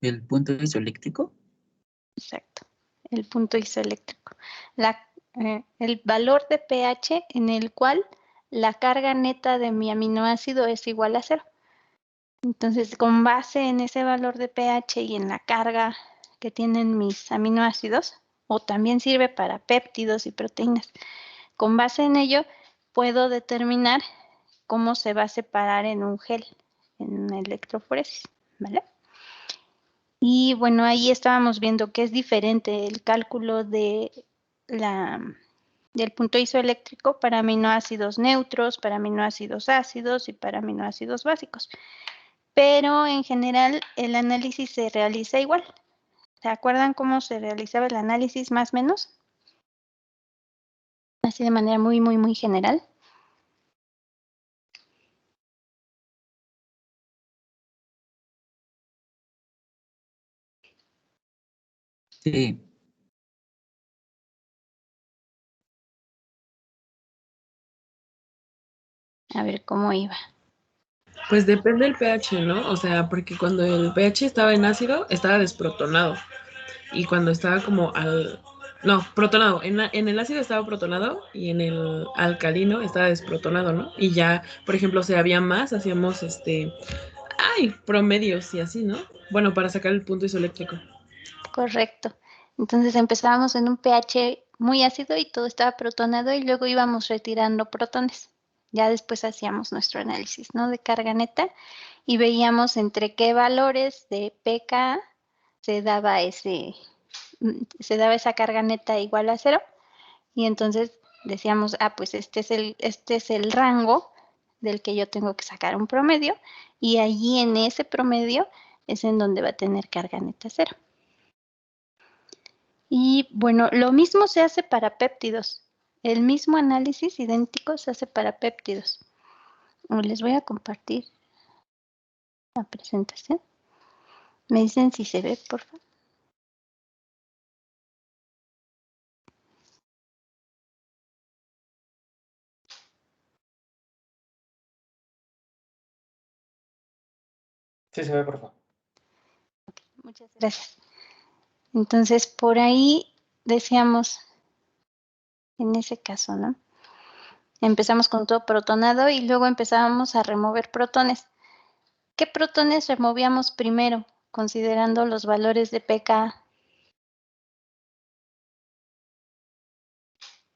¿El punto isoeléctrico? Exacto, el punto isoeléctrico. El valor de pH en el cual la carga neta de mi aminoácido es igual a 0. Entonces, con base en ese valor de pH y en la carga que tienen mis aminoácidos, o también sirve para péptidos y proteínas, con base en ello puedo determinar cómo se va a separar en un gel, en una electroforesis, ¿vale? Y bueno, ahí estábamos viendo que es diferente el cálculo del punto isoeléctrico para aminoácidos neutros, para aminoácidos ácidos y para aminoácidos básicos. Pero en general el análisis se realiza igual. ¿Se acuerdan cómo se realizaba el análisis más o menos? Así de manera muy general. Sí. A ver cómo iba. Pues depende del pH, ¿no? O sea, porque cuando el pH estaba en ácido, estaba desprotonado. Y cuando estaba como protonado. En el ácido estaba protonado y en el alcalino estaba desprotonado, ¿no? Y ya, por ejemplo, si había más, hacíamos promedios y así, ¿no? Bueno, para sacar el punto isoeléctrico. Correcto. Entonces empezábamos en un pH muy ácido y todo estaba protonado y luego íbamos retirando protones. Ya después hacíamos nuestro análisis, ¿no? De carga neta y veíamos entre qué valores de pK se daba esa carga neta igual a 0 y entonces decíamos, pues este es el rango del que yo tengo que sacar un promedio y allí en ese promedio es en donde va a tener carga neta 0. Y bueno, lo mismo se hace para péptidos. El mismo análisis idéntico se hace para péptidos. Les voy a compartir la presentación. Me dicen si se ve, por favor. Sí, se ve, por favor. Okay, muchas gracias. Entonces, por ahí decíamos, en ese caso, ¿no? Empezamos con todo protonado y luego empezábamos a remover protones. ¿Qué protones removíamos primero, considerando los valores de pK?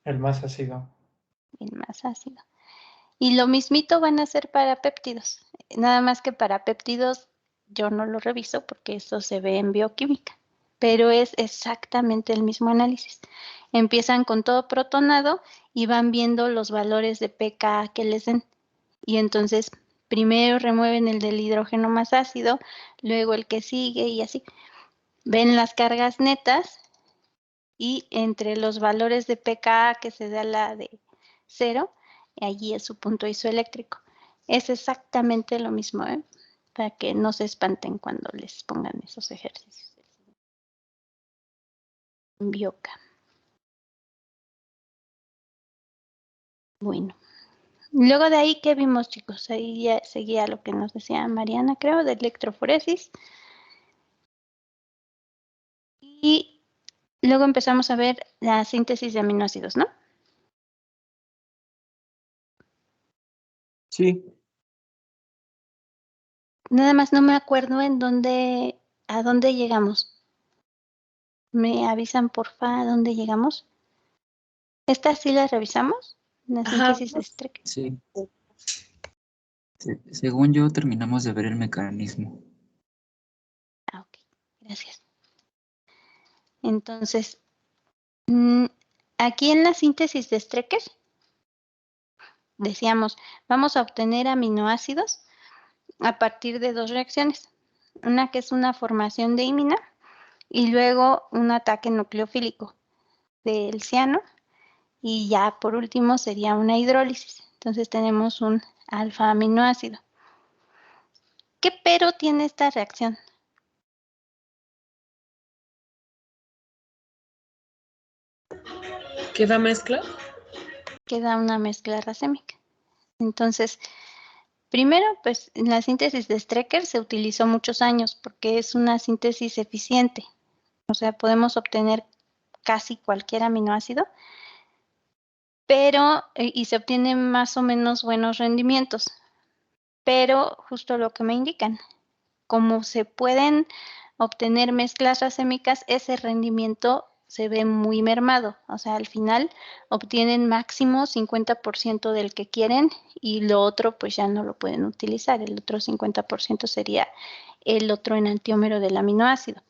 El más ácido. El más ácido. Y lo mismito van a hacer para péptidos. Nada más que para péptidos yo no lo reviso porque eso se ve en bioquímica. Pero es exactamente el mismo análisis. Empiezan con todo protonado y van viendo los valores de pK que les den. Y entonces primero remueven el del hidrógeno más ácido, luego el que sigue y así. Ven las cargas netas y entre los valores de pKa que se da la de 0, allí es su punto isoeléctrico. Es exactamente lo mismo, para que no se espanten cuando les pongan esos ejercicios. Bioca. Bueno. Luego de ahí, ¿qué vimos, chicos? Ahí ya seguía lo que nos decía Mariana, creo, de electroforesis. Y luego empezamos a ver la síntesis de aminoácidos, ¿no? Sí. Nada más no me acuerdo a dónde llegamos. ¿Me avisan, porfa, a dónde llegamos? ¿Estas sí las revisamos? La síntesis de Streck. Sí. Según yo, terminamos de ver el mecanismo. Ok, gracias. Entonces, aquí en la síntesis de Strecker, decíamos, vamos a obtener aminoácidos a partir de dos reacciones. Una que es una formación de imina y luego un ataque nucleofílico del ciano y ya por último sería una hidrólisis. Entonces tenemos un alfa aminoácido. ¿Qué pero tiene esta reacción? ¿Queda mezcla? Queda una mezcla racémica. Entonces, Primero, pues en la síntesis de Strecker se utilizó muchos años porque es una síntesis eficiente. O sea, podemos obtener casi cualquier aminoácido, pero, y se obtienen más o menos buenos rendimientos. Pero justo lo que me indican, como se pueden obtener mezclas racémicas, ese rendimiento se ve muy mermado. O sea, al final obtienen máximo 50% del que quieren y lo otro pues ya no lo pueden utilizar. El otro 50% sería el otro enantiómero del aminoácido.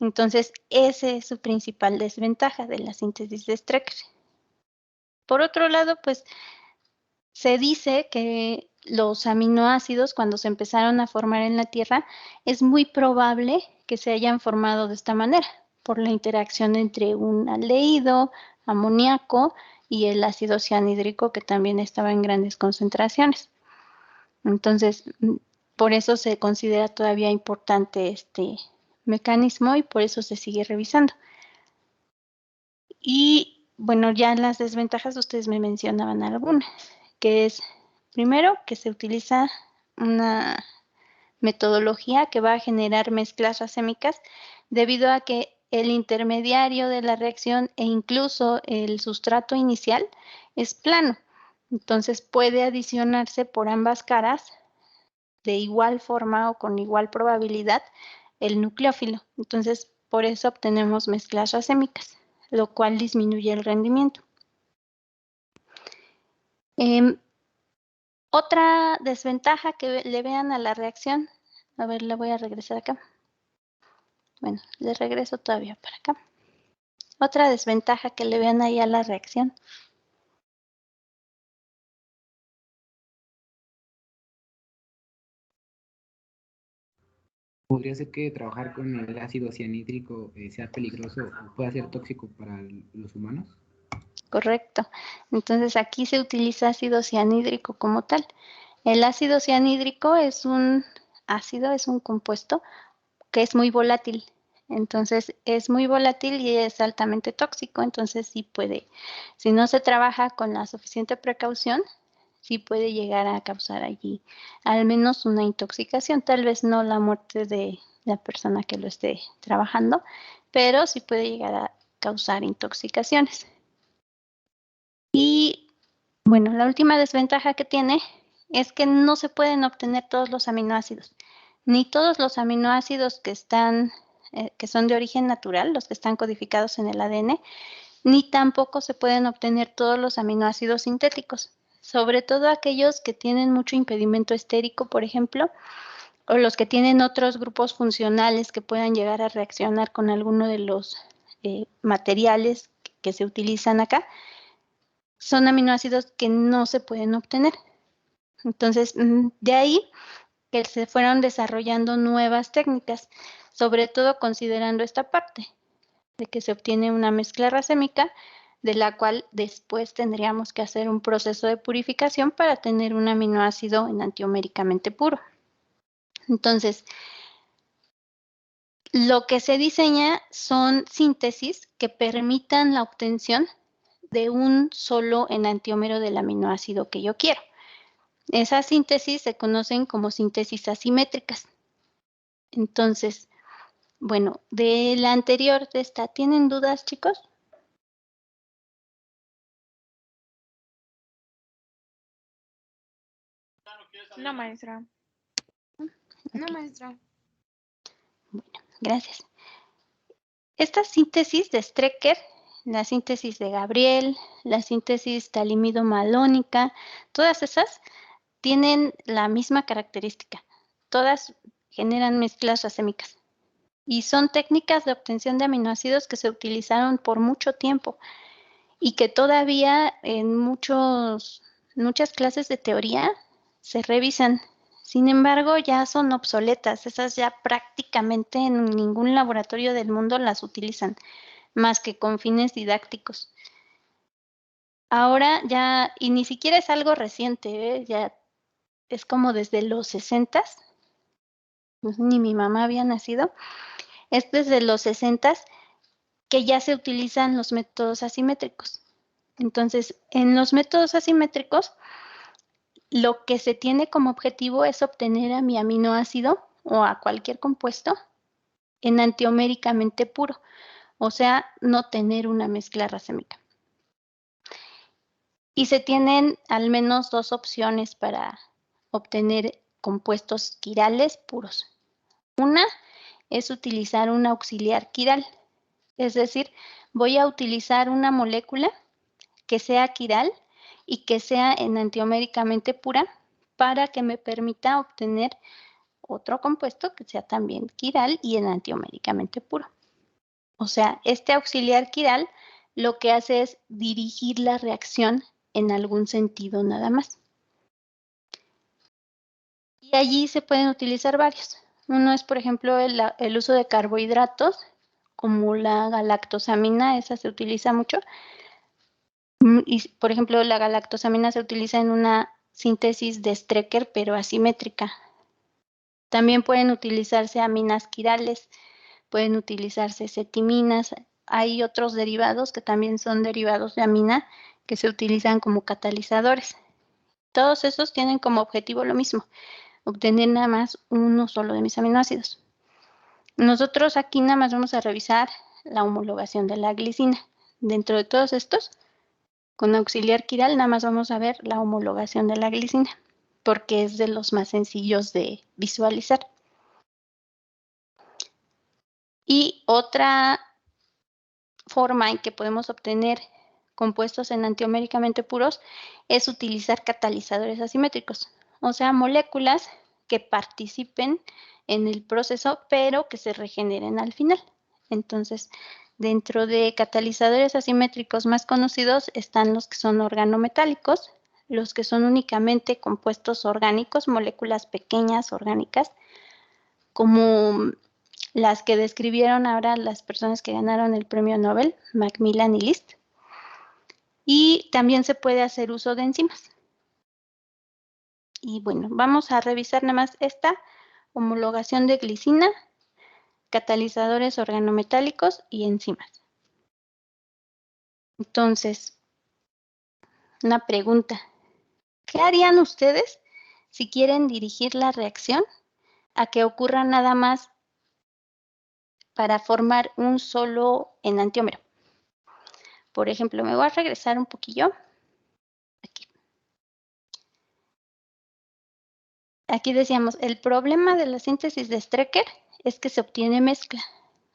Entonces, esa es su principal desventaja de la síntesis de Strecker. Por otro lado, pues se dice que los aminoácidos, cuando se empezaron a formar en la Tierra, es muy probable que se hayan formado de esta manera, por la interacción entre un aldehído, amoníaco y el ácido cianhídrico, que también estaba en grandes concentraciones. Entonces, por eso se considera todavía importante este mecanismo y por eso se sigue revisando. Y bueno, ya en las desventajas ustedes me mencionaban algunas, que es, primero, que se utiliza una metodología que va a generar mezclas racémicas debido a que el intermediario de la reacción e incluso el sustrato inicial es plano. Entonces puede adicionarse por ambas caras de igual forma o con igual probabilidad el nucleófilo. Entonces, por eso obtenemos mezclas racémicas, lo cual disminuye el rendimiento. Otra desventaja que le vean a la reacción, a ver, le voy a regresar acá. Bueno, le regreso todavía para acá. Otra desventaja que le vean ahí a la reacción. ¿Podría ser que trabajar con el ácido cianhídrico sea peligroso o pueda ser tóxico para los humanos? Correcto. Entonces aquí se utiliza ácido cianhídrico como tal. El ácido cianhídrico es un ácido, es un compuesto que es muy volátil. Entonces es muy volátil y es altamente tóxico. Entonces sí puede, si no se trabaja con la suficiente precaución, sí puede llegar a causar allí al menos una intoxicación. Tal vez no la muerte de la persona que lo esté trabajando, pero sí puede llegar a causar intoxicaciones. Y bueno, la última desventaja que tiene es que no se pueden obtener todos los aminoácidos, ni todos los aminoácidos que son de origen natural, los que están codificados en el ADN, ni tampoco se pueden obtener todos los aminoácidos sintéticos, sobre todo aquellos que tienen mucho impedimento estérico, por ejemplo, o los que tienen otros grupos funcionales que puedan llegar a reaccionar con alguno de los materiales que se utilizan acá. Son aminoácidos que no se pueden obtener. Entonces, de ahí que se fueron desarrollando nuevas técnicas, sobre todo considerando esta parte, de que se obtiene una mezcla racémica, de la cual después tendríamos que hacer un proceso de purificación para tener un aminoácido enantioméricamente puro. Entonces, lo que se diseña son síntesis que permitan la obtención de un solo enantiómero del aminoácido que yo quiero. Esas síntesis se conocen como síntesis asimétricas. Entonces, bueno, de la anterior de esta, ¿tienen dudas, chicos? No, maestra. No, maestra. Bueno, gracias. Esta síntesis de Strecker, la síntesis de Gabriel, la síntesis talimido-malónica, todas esas tienen la misma característica. Todas generan mezclas racémicas. Y son técnicas de obtención de aminoácidos que se utilizaron por mucho tiempo y que todavía en muchas clases de teoría se revisan. Sin embargo, ya son obsoletas. Esas ya prácticamente en ningún laboratorio del mundo las utilizan, más que con fines didácticos. Ahora ya, y ni siquiera es algo reciente, ya es como desde los 60s, ni mi mamá había nacido, es desde los 60s que ya se utilizan los métodos asimétricos. Entonces, en los métodos asimétricos, lo que se tiene como objetivo es obtener a mi aminoácido o a cualquier compuesto enantioméricamente puro, o sea, no tener una mezcla racémica. Y se tienen al menos dos opciones para obtener compuestos quirales puros. Una es utilizar un auxiliar quiral, es decir, voy a utilizar una molécula que sea quiral y que sea enantioméricamente pura para que me permita obtener otro compuesto que sea también quiral y enantioméricamente puro. O sea, este auxiliar quiral lo que hace es dirigir la reacción en algún sentido nada más. Y allí se pueden utilizar varios. Uno es, por ejemplo, el uso de carbohidratos, como la galactosamina, esa se utiliza mucho. Y, por ejemplo, la galactosamina se utiliza en una síntesis de Strecker, pero asimétrica. También pueden utilizarse aminas quirales, pueden utilizarse cetiminas. Hay otros derivados que también son derivados de amina que se utilizan como catalizadores. Todos esos tienen como objetivo lo mismo, obtener nada más uno solo de mis aminoácidos. Nosotros aquí nada más vamos a revisar la homologación de la glicina. Dentro de todos estos, con auxiliar quiral nada más vamos a ver la homologación de la glicina, porque es de los más sencillos de visualizar. Y otra forma en que podemos obtener compuestos enantioméricamente puros es utilizar catalizadores asimétricos, o sea, moléculas que participen en el proceso, pero que se regeneren al final. Entonces, dentro de catalizadores asimétricos más conocidos están los que son organometálicos, los que son únicamente compuestos orgánicos, moléculas pequeñas orgánicas, como las que describieron ahora las personas que ganaron el premio Nobel, Macmillan y List. Y también se puede hacer uso de enzimas. Y bueno, vamos a revisar nada más esta homologación de glicina, catalizadores organometálicos y enzimas. Entonces, una pregunta. ¿Qué harían ustedes si quieren dirigir la reacción a que ocurra nada más para formar un solo enantiómero? Por ejemplo, me voy a regresar un poquillo. Aquí decíamos, el problema de la síntesis de Strecker es que se obtiene mezcla.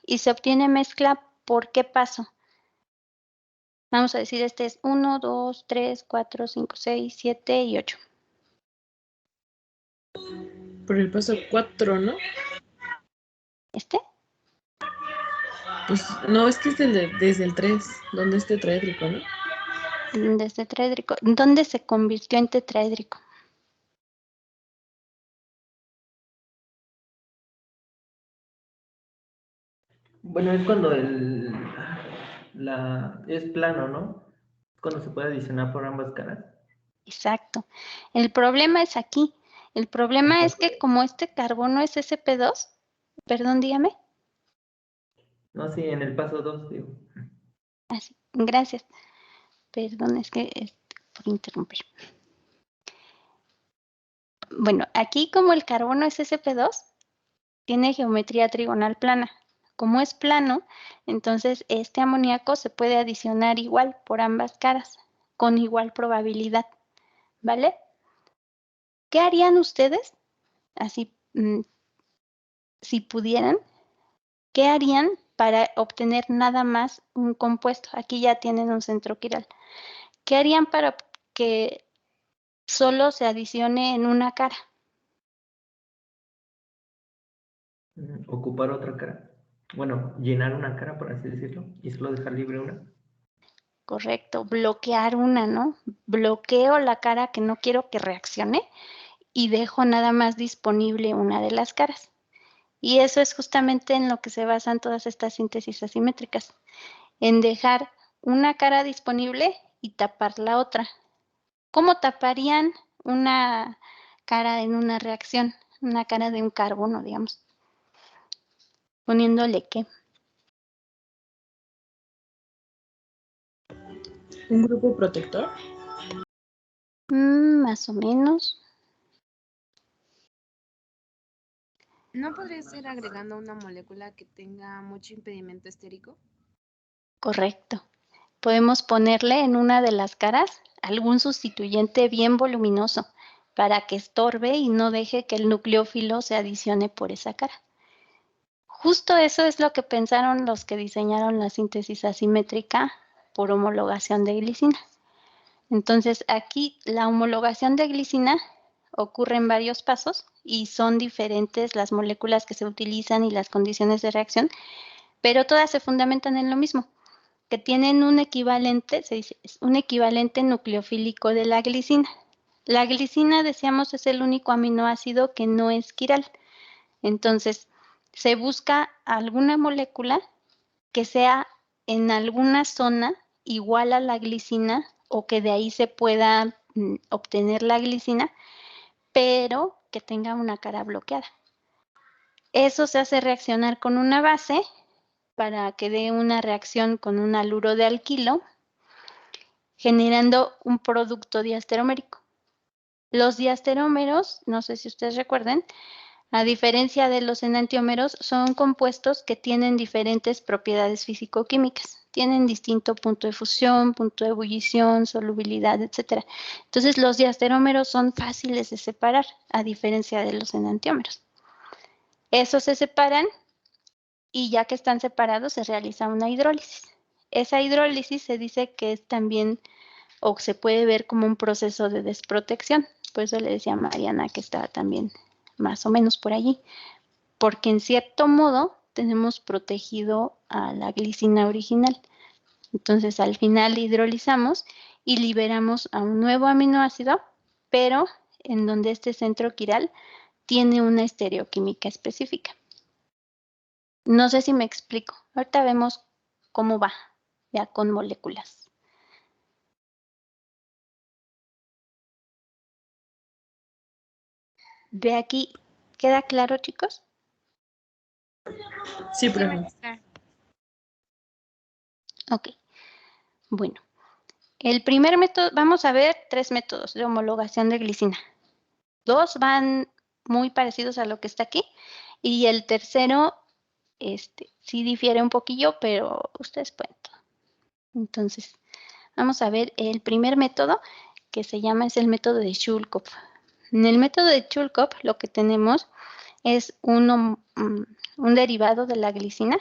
Y se obtiene mezcla, ¿por qué paso? Vamos a decir, este es 1, 2, 3, 4, 5, 6, 7 y 8. Por el paso 4, ¿no? ¿Este? Pues no, es que es desde el 3, donde es tetraédrico, ¿no? Desde tetraédrico. ¿Dónde se convirtió en tetraédrico? Bueno, es cuando es plano, ¿no? Cuando se puede adicionar por ambas caras. Exacto. El problema es aquí. El problema es que como este carbono es sp2, perdón, dígame. No, sí, en el paso 2, digo. Así, gracias. Perdón, es que por interrumpir. Bueno, aquí como el carbono es sp2, tiene geometría trigonal plana. Como es plano, entonces este amoníaco se puede adicionar igual por ambas caras, con igual probabilidad, ¿vale? ¿Qué harían ustedes? Así, si pudieran, ¿qué harían para obtener nada más un compuesto? Aquí ya tienen un centro quiral. ¿Qué harían para que solo se adicione en una cara? Ocupar otra cara. Bueno, llenar una cara, por así decirlo, y solo dejar libre una. Correcto, bloquear una, ¿no? Bloqueo la cara que no quiero que reaccione y dejo nada más disponible una de las caras. Y eso es justamente en lo que se basan todas estas síntesis asimétricas, en dejar una cara disponible y tapar la otra. ¿Cómo taparían una cara en una reacción? Una cara de un carbono, digamos. Poniéndole ¿qué? Un grupo protector. Más o menos. ¿No podría ser agregando una molécula que tenga mucho impedimento estérico? Correcto. Podemos ponerle en una de las caras algún sustituyente bien voluminoso para que estorbe y no deje que el nucleófilo se adicione por esa cara. Justo eso es lo que pensaron los que diseñaron la síntesis asimétrica por homologación de glicina. Entonces, aquí la homologación de glicina ocurre en varios pasos y son diferentes las moléculas que se utilizan y las condiciones de reacción, pero todas se fundamentan en lo mismo, que tienen un equivalente, se dice, es un equivalente nucleofílico de la glicina. La glicina, decíamos, es el único aminoácido que no es quiral. Entonces, se busca alguna molécula que sea en alguna zona igual a la glicina o que de ahí se pueda obtener la glicina, pero que tenga una cara bloqueada. Eso se hace reaccionar con una base para que dé una reacción con un haluro de alquilo, generando un producto diasteromérico. Los diasterómeros, no sé si ustedes recuerden, a diferencia de los enantiómeros, son compuestos que tienen diferentes propiedades físico-químicas. Tienen distinto punto de fusión, punto de ebullición, solubilidad, etc. Entonces, los diasterómeros son fáciles de separar, a diferencia de los enantiómeros. Esos se separan y ya que están separados, se realiza una hidrólisis. Esa hidrólisis se dice que es también, o se puede ver como un proceso de desprotección. Por eso le decía a Mariana que estaba también más o menos por allí, porque en cierto modo tenemos protegido a la glicina original. Entonces al final hidrolizamos y liberamos a un nuevo aminoácido, pero en donde este centro quiral tiene una estereoquímica específica. No sé si me explico. Ahorita vemos cómo va ya con moléculas. De aquí, ¿queda claro, chicos? Sí, Sí, profe. maestra. Ok. Bueno, el primer método, vamos a ver 3 métodos de homologación de glicina. 2 van muy parecidos a lo que está aquí y el tercero sí difiere un poquillo, pero ustedes pueden todo. Entonces, vamos a ver el primer método que se llama, es el método de Shulkopf. En el método de Shulkopf lo que tenemos es un derivado de la glicina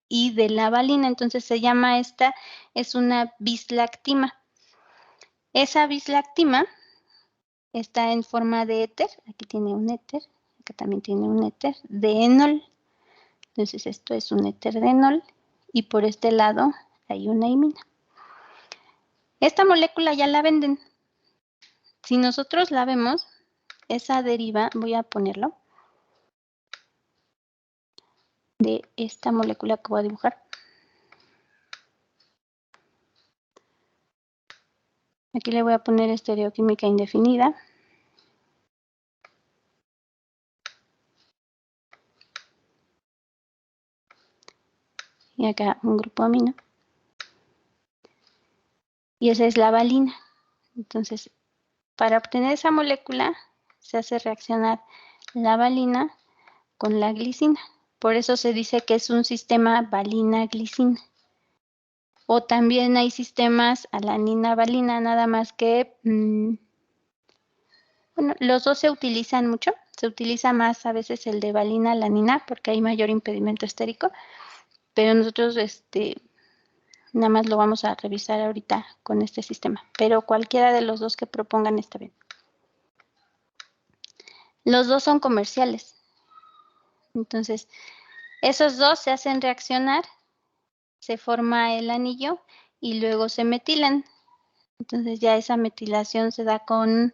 y de la valina, entonces se llama esta, es una bislactima. Esa bislactima está en forma de éter, aquí tiene un éter, acá también tiene un éter de enol. Entonces esto es un éter de enol y por este lado hay una imina. Esta molécula ya la venden. Si nosotros la vemos, esa deriva, voy a ponerlo, de esta molécula que voy a dibujar. Aquí le voy a poner estereoquímica indefinida. Y acá un grupo amino. Y esa es la valina. Entonces, para obtener esa molécula, se hace reaccionar la valina con la glicina. Por eso se dice que es un sistema valina-glicina. O también hay sistemas alanina-valina, nada más que, bueno, los dos se utilizan mucho. Se utiliza más a veces el de valina-alanina porque hay mayor impedimento estérico. Pero nosotros, nada más lo vamos a revisar ahorita con este sistema. Pero cualquiera de los dos que propongan está bien. Los dos son comerciales. Entonces, esos dos se hacen reaccionar, se forma el anillo y luego se metilan. Entonces ya esa metilación se da con,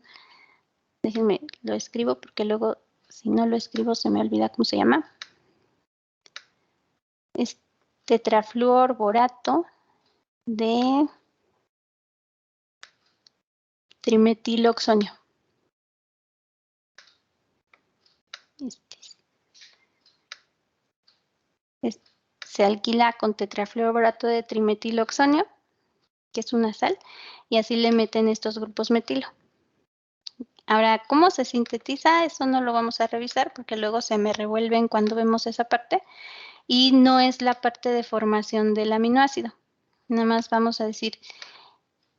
déjenme, lo escribo porque luego si no lo escribo se me olvida cómo se llama. Es tetrafluorborato de trimetiloxonio. Se alquila con tetrafluorborato de trimetiloxonio, que es una sal, y así le meten estos grupos metilo. Ahora, ¿cómo se sintetiza? Eso no lo vamos a revisar porque luego se me revuelven cuando vemos esa parte y no es la parte de formación del aminoácido. Nada más vamos a decir,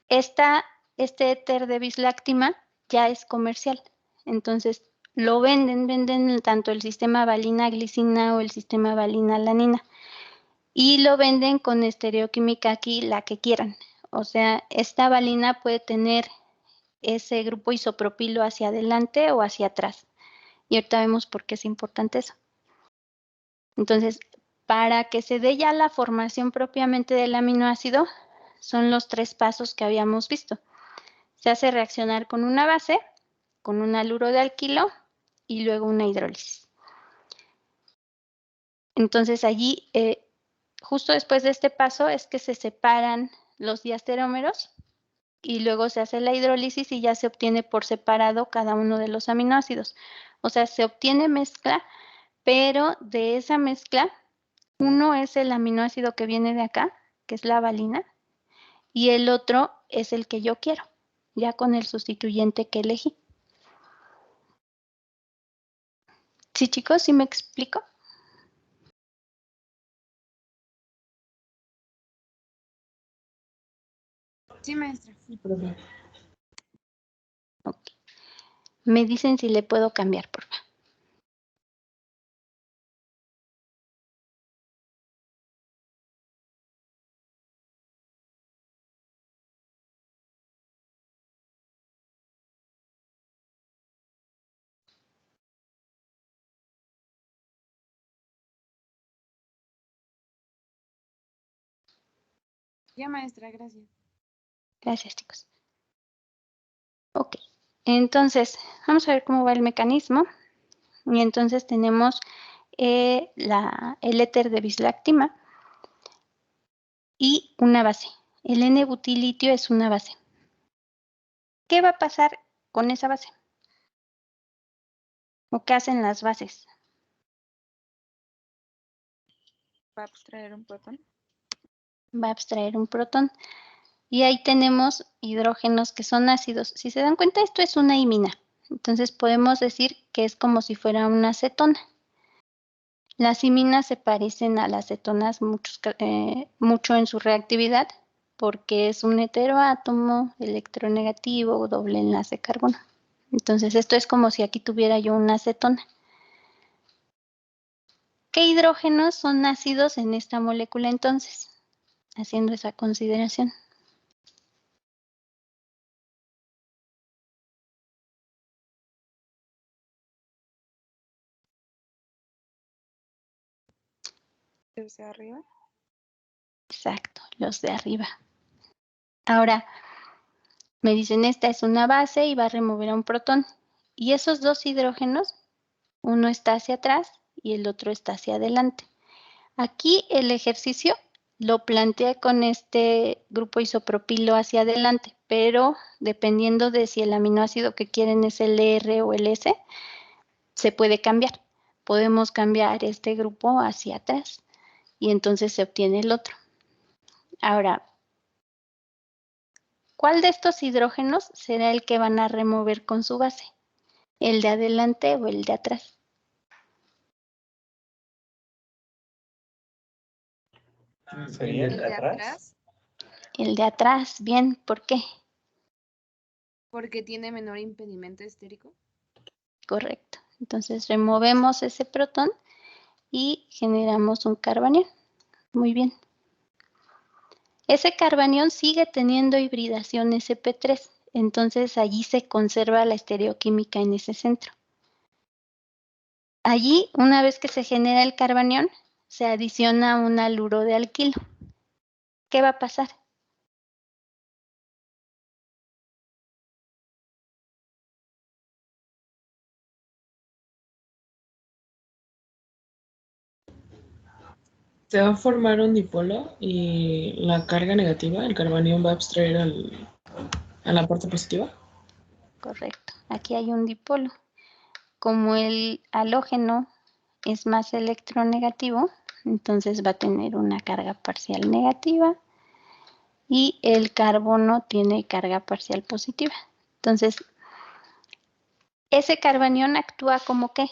este éter de bisláctima ya es comercial. Entonces, lo venden tanto el sistema valina-glicina o el sistema valina-alanina. Y lo venden con estereoquímica aquí, la que quieran. O sea, esta valina puede tener ese grupo isopropilo hacia adelante o hacia atrás. Y ahorita vemos por qué es importante eso. Entonces, para que se dé ya la formación propiamente del aminoácido, son los 3 pasos que habíamos visto. Se hace reaccionar con una base, con un haluro de alquilo y luego una hidrólisis. Entonces, allí, justo después de este paso, es que se separan los diasterómeros y luego se hace la hidrólisis y ya se obtiene por separado cada uno de los aminoácidos. O sea, se obtiene mezcla, pero de esa mezcla, uno es el aminoácido que viene de acá, que es la valina, y el otro es el que yo quiero, ya con el sustituyente que elegí. ¿Sí, chicos? ¿Sí me explico? Sí, maestra. Sí, profe. Ok. Me dicen si le puedo cambiar, por favor. Ya, maestra, gracias. Gracias, chicos. Ok. Entonces, vamos a ver cómo va el mecanismo. Y entonces tenemos el éter de bisláctima y una base. El N-butilitio es una base. ¿Qué va a pasar con esa base? ¿O qué hacen las bases? Va a abstraer un protón. Va a abstraer un protón. Y ahí tenemos hidrógenos que son ácidos. Si se dan cuenta, esto es una imina. Entonces podemos decir que es como si fuera una acetona. Las iminas se parecen a las cetonas mucho en su reactividad porque es un heteroátomo, electronegativo, doble enlace carbono. Entonces esto es como si aquí tuviera yo una acetona. ¿Qué hidrógenos son ácidos en esta molécula entonces? Haciendo esa consideración. Desde arriba. Exacto, los de arriba. Ahora, me dicen esta es una base y va a remover a un protón. Y esos 2 hidrógenos, uno está hacia atrás y el otro está hacia adelante. Aquí el ejercicio lo plantea con este grupo isopropilo hacia adelante, pero dependiendo de si el aminoácido que quieren es el R o el S, se puede cambiar. Podemos cambiar este grupo hacia atrás y entonces se obtiene el otro. Ahora, ¿cuál de estos hidrógenos será el que van a remover con su base? ¿El de adelante o el de atrás? ¿Sería ¿El de atrás? El de atrás, bien, ¿por qué? Porque tiene menor impedimento estérico. Correcto. Entonces removemos ese protón y generamos un carbanión. Muy bien. Ese carbanión sigue teniendo hibridación sp3, entonces allí se conserva la estereoquímica en ese centro. Allí, una vez que se genera el carbanión, se adiciona un haluro de alquilo. ¿Qué va a pasar? Se va a formar un dipolo y la carga negativa, el carbanión, va a abstraer a la parte positiva. Correcto. Aquí hay un dipolo. Como el halógeno es más electronegativo, entonces va a tener una carga parcial negativa y el carbono tiene carga parcial positiva. Entonces, Ese carbanión actúa como ¿qué?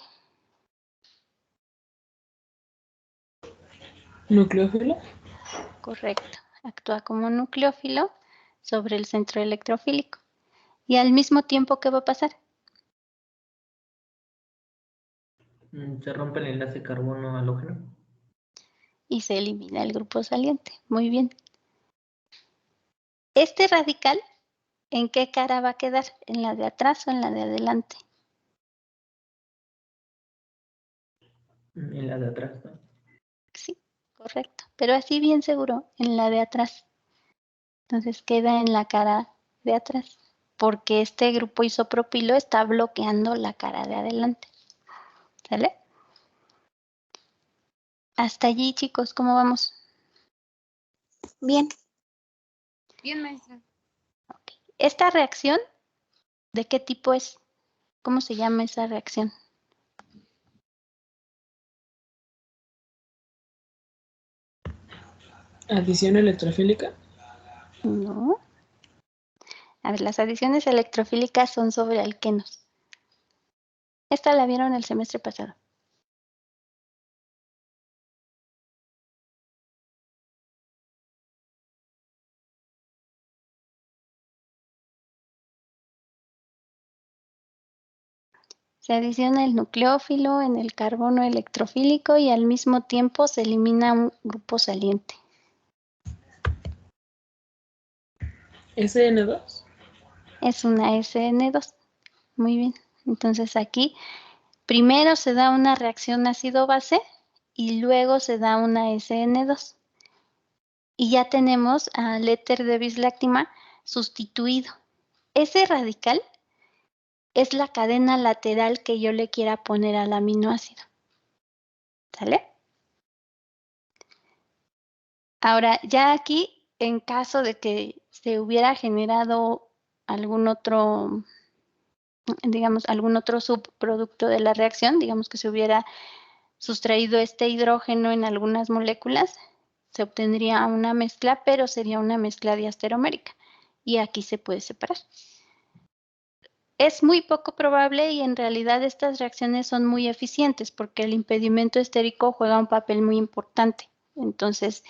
¿Nucleófilo? Correcto. Actúa como nucleófilo sobre el centro electrofílico. Y al mismo tiempo, ¿qué va a pasar? Se rompe el enlace carbono-halógeno. Y se elimina el grupo saliente. Muy bien. Este radical, ¿en qué cara va a quedar? ¿En la de atrás o en la de adelante? En la de atrás, ¿no? Sí, correcto. Pero así bien seguro, en la de atrás. Entonces queda en la cara de atrás, porque este grupo isopropilo está bloqueando la cara de adelante. ¿Sale? Hasta allí, chicos, ¿cómo vamos? Bien. Bien, maestra. Ok. Esta reacción, ¿de qué tipo es? ¿Cómo se llama esa reacción? ¿Adición electrofílica? No. A ver, las adiciones electrofílicas son sobre alquenos. Esta la vieron el semestre pasado. Se adiciona el nucleófilo en el carbono electrofílico y al mismo tiempo se elimina un grupo saliente. ¿SN2? Es una SN2. Muy bien. Entonces aquí primero se da una reacción ácido-base y luego se da una SN2. Y ya tenemos al éter de bisláctima sustituido. Ese radical es la cadena lateral que yo le quiera poner al aminoácido. ¿Sale? Ahora, ya aquí, en caso de que se hubiera generado algún otro, digamos, algún otro subproducto de la reacción, digamos que se hubiera sustraído este hidrógeno en algunas moléculas, se obtendría una mezcla, pero sería una mezcla diasteromérica. Y aquí se puede separar. Es muy poco probable y en realidad estas reacciones son muy eficientes porque el impedimento estérico juega un papel muy importante. Entonces,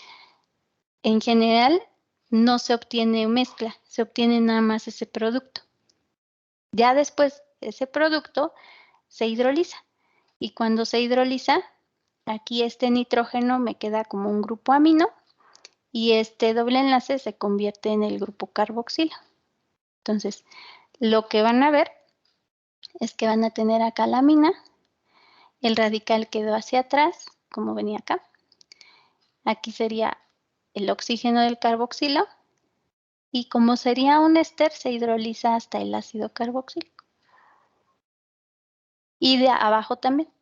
en general, no se obtiene mezcla, se obtiene nada más ese producto. Ya después, ese producto se hidroliza. Y cuando se hidroliza, aquí este nitrógeno me queda como un grupo amino y este doble enlace se convierte en el grupo carboxilo. Entonces, lo que van a ver es que van a tener acá la amina, el radical quedó hacia atrás, como venía acá. Aquí sería el oxígeno del carboxilo y como sería un éster, se hidroliza hasta el ácido carboxílico. Y de abajo también.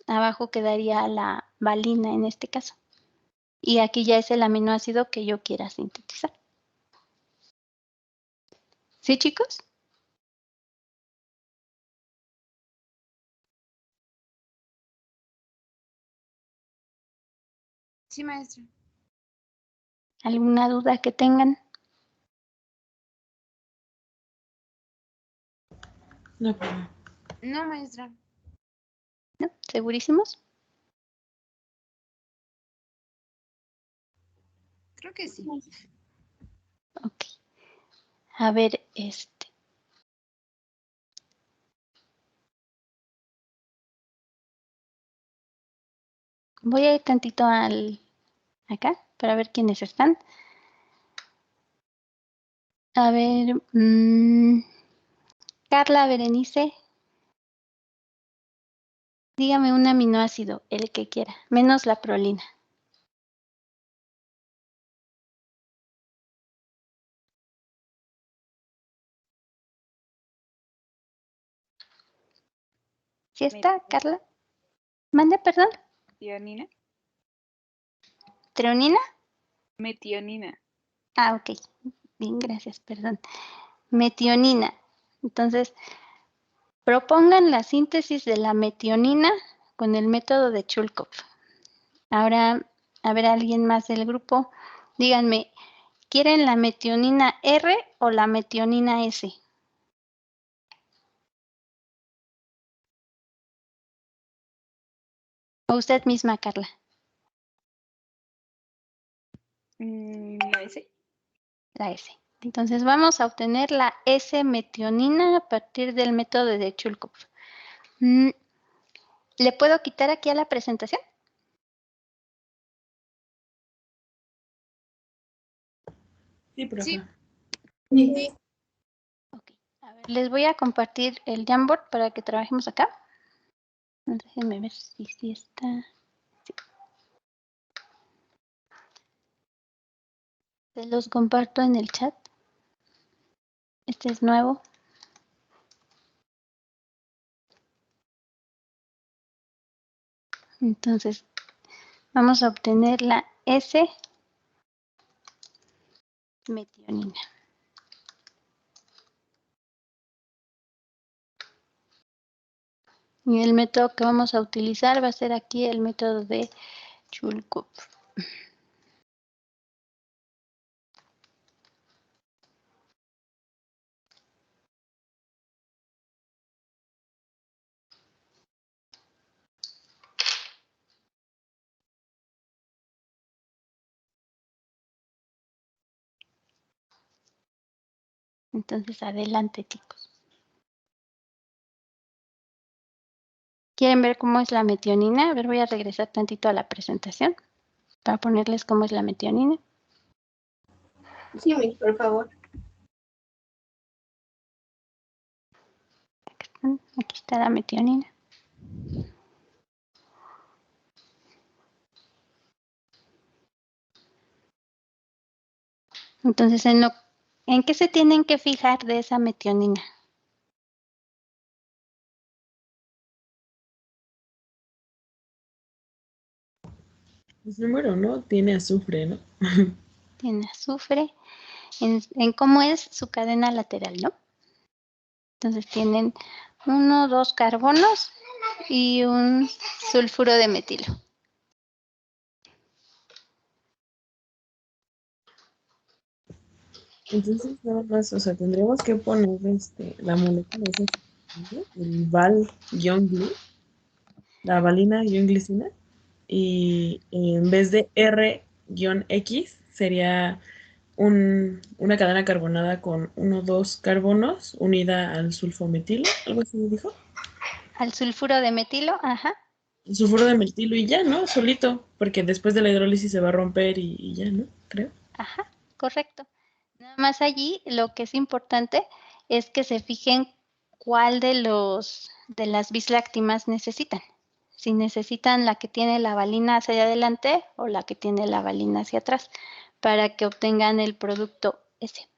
Abajo quedaría la valina en este caso. Y aquí ya es el aminoácido que yo quiera sintetizar. ¿Sí, chicos? Sí, maestra. ¿Alguna duda que tengan? No, pero No, maestra. ¿No? ¿Segurísimos? Creo que sí. Ok. A ver, voy a ir tantito acá para ver quiénes están. A ver, Carla, Berenice, dígame un aminoácido, el que quiera, menos la prolina. ¿Sí está, Carla? ¿Mande, perdón? Metionina. ¿Treonina? Metionina. Ah, ok. Bien, gracias, perdón. Metionina. Entonces, propongan la síntesis de la metionina con el método de Chulkov. Ahora, a ver, alguien más del grupo, díganme, ¿quieren la metionina R o la metionina S? O usted misma, Carla. La S. La S. Entonces vamos a obtener la S-metionina a partir del método de Chulkov. ¿Le puedo quitar aquí a la presentación? Sí, profe. Sí. Ok. A ver, les voy a compartir el Jamboard para que trabajemos acá. Déjenme ver si está. Sí. Se los comparto en el chat. Este es nuevo. Entonces, vamos a obtener la S-metionina. Y el método que vamos a utilizar va a ser aquí el método de Chulkov. Entonces, adelante, chicos. ¿Quieren ver cómo es la metionina? A ver, voy a regresar tantito a la presentación para ponerles cómo es la metionina. Sí, por favor. Aquí está la metionina. Entonces, ¿en qué se tienen que fijar de esa metionina? El número, ¿no? Tiene azufre, ¿no? Tiene azufre. En cómo es su cadena lateral, ¿no? Entonces tienen 1, 2 carbonos y un sulfuro de metilo. Entonces, nada más, o sea, tendríamos que poner la molécula esa, el val-glu, la valina-glicina, y en vez de R-X sería una cadena carbonada con 1, 2 carbonos unida al sulfometilo, algo así me dijo. Al sulfuro de metilo, ajá. El sulfuro de metilo y ya, ¿no? Solito, porque después de la hidrólisis se va a romper y ya, ¿no? Creo. Ajá, correcto. Nada más allí lo que es importante es que se fijen cuál de las bisláctimas necesitan. Si necesitan la que tiene la valina hacia adelante o la que tiene la valina hacia atrás, para que obtengan el producto S.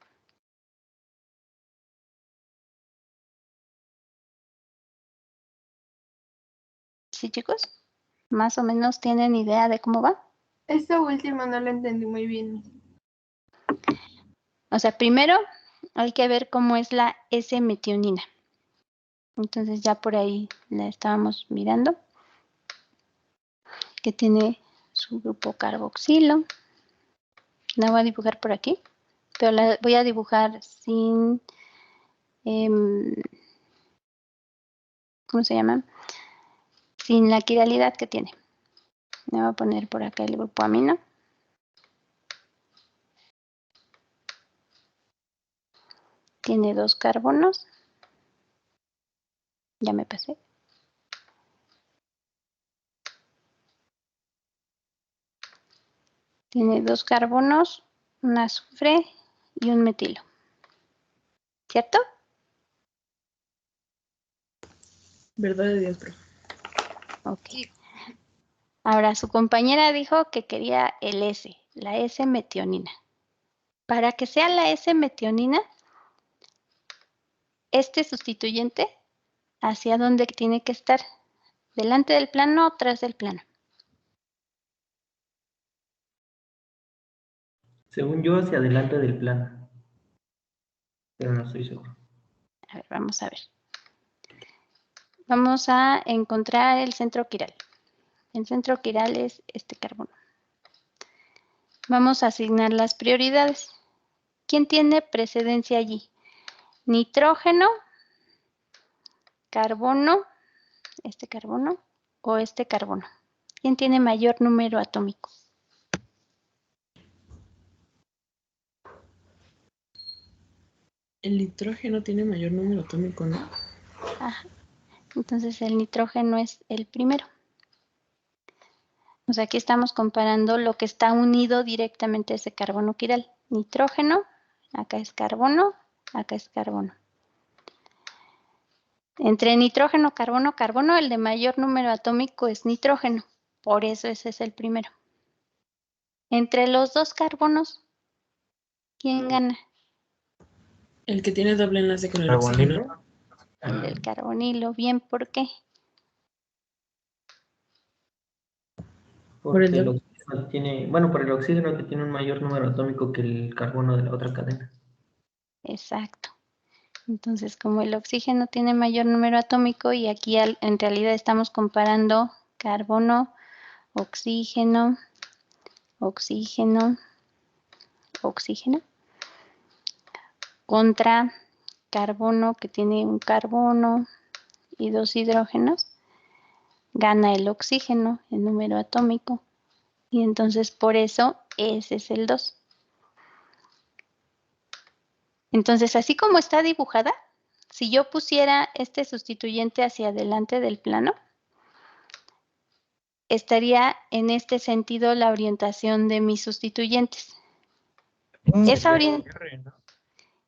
¿Sí, chicos? ¿Más o menos tienen idea de cómo va? Esta última no la entendí muy bien. O sea, primero hay que ver cómo es la S-metionina. Entonces ya por ahí la estábamos mirando, que tiene su grupo carboxilo. La voy a dibujar por aquí, pero la voy a dibujar sin, ¿cómo se llama? Sin la quiralidad que tiene. Le voy a poner por acá el grupo amino. Tiene 2 carbonos. Ya me pasé. Tiene 2 carbonos, un azufre y un metilo. ¿Cierto? Verdad de Dios, profe. Ok. Sí. Ahora, su compañera dijo que quería el S, la S-metionina. Para que sea la S-metionina, este sustituyente, ¿hacia dónde tiene que estar? ¿Delante del plano o tras del plano? Según yo, hacia adelante del plano. Pero no estoy seguro. A ver, vamos a ver. Vamos a encontrar el centro quiral. El centro quiral es este carbono. Vamos a asignar las prioridades. ¿Quién tiene precedencia allí? ¿Nitrógeno, carbono, este carbono o este carbono? ¿Quién tiene mayor número atómico? El nitrógeno tiene mayor número atómico, ¿no? Ajá. Entonces el nitrógeno es el primero. O sea, aquí estamos comparando lo que está unido directamente a ese carbono quiral. Nitrógeno, acá es carbono, acá es carbono. Entre nitrógeno, carbono, carbono, el de mayor número atómico es nitrógeno. Por eso ese es el primero. Entre los dos carbonos, ¿quién gana? El que tiene doble enlace con el oxígeno. ¿Carbonilo? El del carbonilo. Bien, ¿por qué? Por el Porque el doble. oxígeno tiene, bueno, por el oxígeno que tiene un mayor número atómico que el carbono de la otra cadena. Exacto. Entonces, como el oxígeno tiene mayor número atómico y aquí en realidad estamos comparando carbono, oxígeno, oxígeno, oxígeno, contra carbono que tiene un carbono y dos hidrógenos, gana el oxígeno, el número atómico, y entonces por eso ese es el 2. Entonces, así como está dibujada, si yo pusiera este sustituyente hacia adelante del plano, estaría en este sentido la orientación de mis sustituyentes.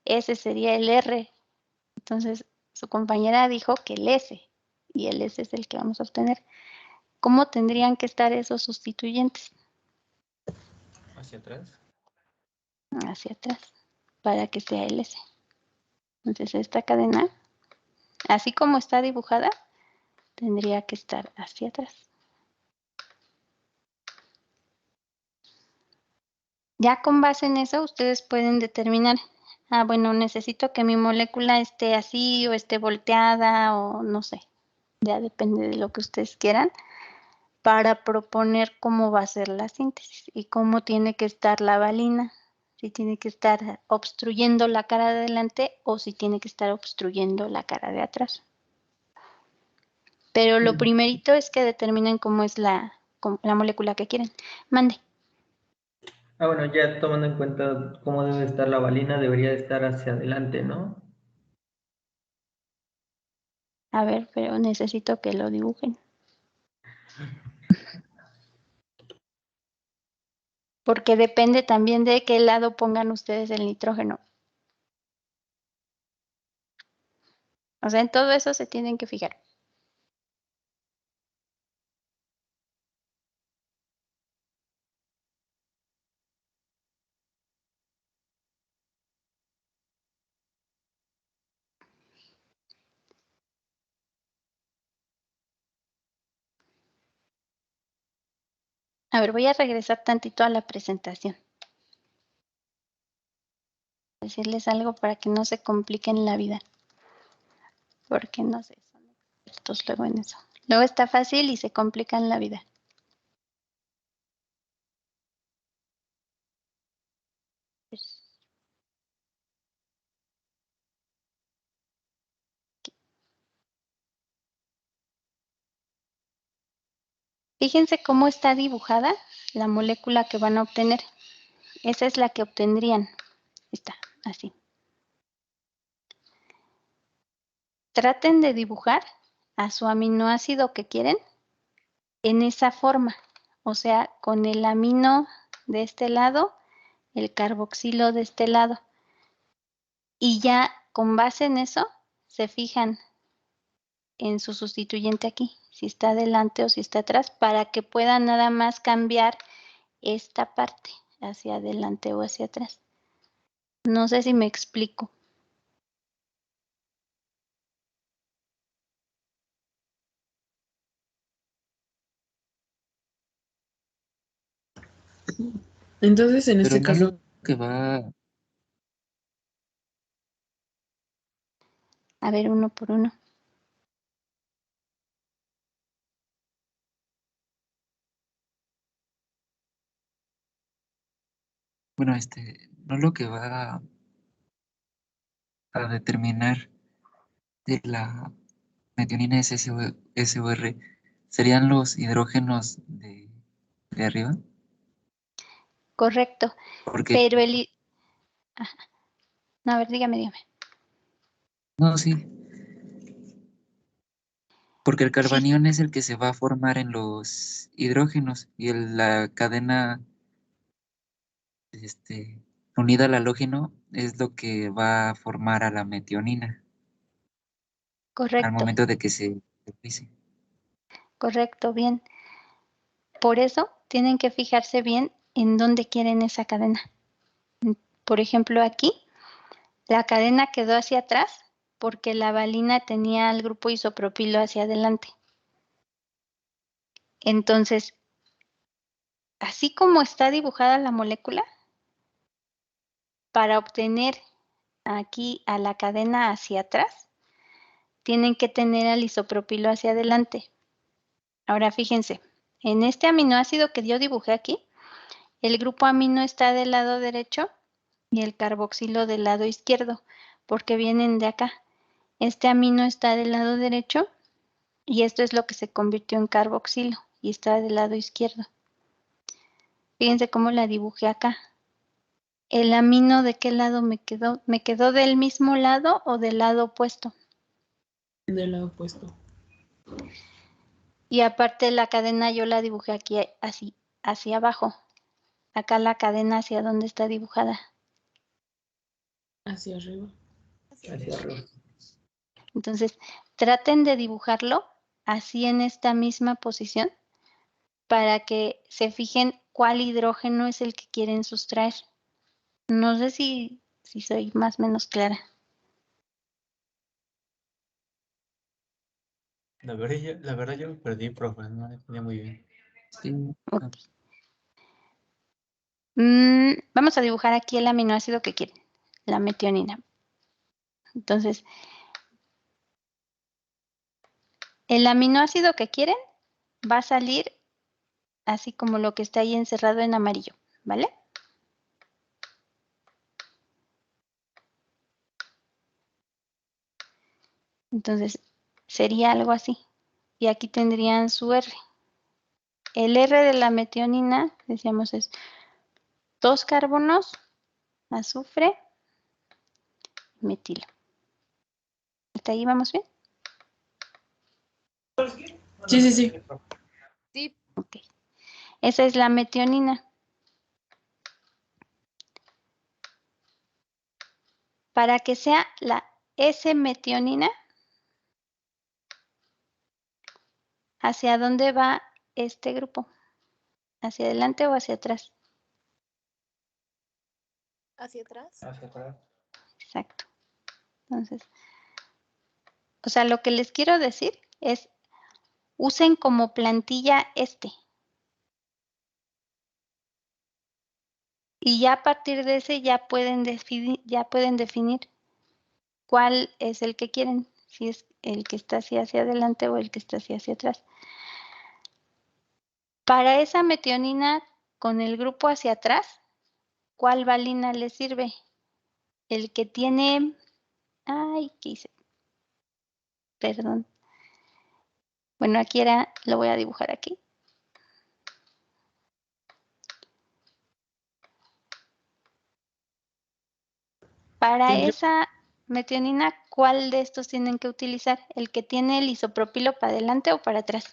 Ese sería el R. Entonces, su compañera dijo que el S, y el S es el que vamos a obtener. ¿Cómo tendrían que estar esos sustituyentes? ¿Hacia atrás? Hacia atrás, para que sea el S. Entonces, esta cadena, así como está dibujada, tendría que estar hacia atrás. Ya con base en eso, ustedes pueden determinar, bueno, necesito que mi molécula esté así o esté volteada o no sé, ya depende de lo que ustedes quieran, para proponer cómo va a ser la síntesis y cómo tiene que estar la valina, si tiene que estar obstruyendo la cara de adelante o si tiene que estar obstruyendo la cara de atrás. Pero lo primerito es que determinen cómo es la molécula que quieren. Mande. Bueno, ya tomando en cuenta cómo debe estar la valina, debería de estar hacia adelante, ¿no? A ver, pero necesito que lo dibujen. Porque depende también de qué lado pongan ustedes el nitrógeno. O sea, en todo eso se tienen que fijar. A ver, voy a regresar tantito a la presentación. Decirles algo para que no se compliquen la vida. Porque no sé, son expertos luego en eso. Luego está fácil y se complican la vida. Fíjense cómo está dibujada la molécula que van a obtener. Esa es la que obtendrían. Está así. Traten de dibujar a su aminoácido que quieren en esa forma. O sea, con el amino de este lado, el carboxilo de este lado. Y ya con base en eso, se fijan en su sustituyente aquí, si está adelante o si está atrás, para que puedan nada más cambiar esta parte hacia adelante o hacia atrás. No sé si me explico. Entonces, en Pero este no caso, lo que va, A ver, uno por uno. bueno, no lo que va a determinar de la metionina SOR serían los hidrógenos de arriba, Correcto. porque, Pero ajá. No, a ver, dígame. no, sí, porque el Sí, carbanión es el que se va a formar en los hidrógenos y la cadena unida al halógeno es lo que va a formar a la metionina al correcto, momento de que se fise. correcto, bien. Por eso tienen que fijarse bien en dónde quieren esa cadena. Por ejemplo, aquí la cadena quedó hacia atrás porque la valina tenía el grupo isopropilo hacia adelante. Entonces, así como está dibujada la molécula, para obtener aquí a la cadena hacia atrás, tienen que tener al isopropilo hacia adelante. Ahora fíjense, en este aminoácido que yo dibujé aquí, el grupo amino está del lado derecho y el carboxilo del lado izquierdo, porque vienen de acá. Este amino está del lado derecho y esto es lo que se convirtió en carboxilo y está del lado izquierdo. Fíjense cómo la dibujé acá. ¿El amino de qué lado me quedó? ¿Me quedó del mismo lado o del lado opuesto? Del lado opuesto. Y aparte la cadena yo la dibujé aquí así, hacia abajo. Acá la cadena hacia dónde está dibujada. Hacia arriba. Hacia arriba. Entonces, traten de dibujarlo así en esta misma posición para que se fijen cuál hidrógeno es el que quieren sustraer. No sé si soy más o menos clara. La verdad yo me perdí, profe, no lo entendía muy bien. Sí, Ok. Vamos a dibujar aquí el aminoácido que quieren, la metionina. Entonces, el aminoácido que quieren va a salir así como lo que está ahí encerrado en amarillo, ¿vale? Entonces, sería algo así. Y aquí tendrían su R. El R de la metionina, decíamos, es 2 carbonos, azufre, metilo. ¿Hasta ahí vamos bien? Sí. Sí, Ok. Esa es la metionina. Para que sea la S-metionina, ¿hacia dónde va este grupo? ¿Hacia adelante o hacia atrás? hacia atrás. Hacia atrás. Exacto. Entonces, o sea, lo que les quiero decir es, usen como plantilla este. Y ya a partir de ese ya pueden definir cuál es el que quieren, si es el que está hacia adelante o el que está hacia atrás. Para esa metionina con el grupo hacia atrás, ¿cuál valina les sirve? El que tiene, ¿qué hice? Perdón. Bueno, aquí era, lo voy a dibujar aquí. Para esa metionina, ¿cuál de estos tienen que utilizar? ¿El que tiene el isopropilo para adelante o para atrás?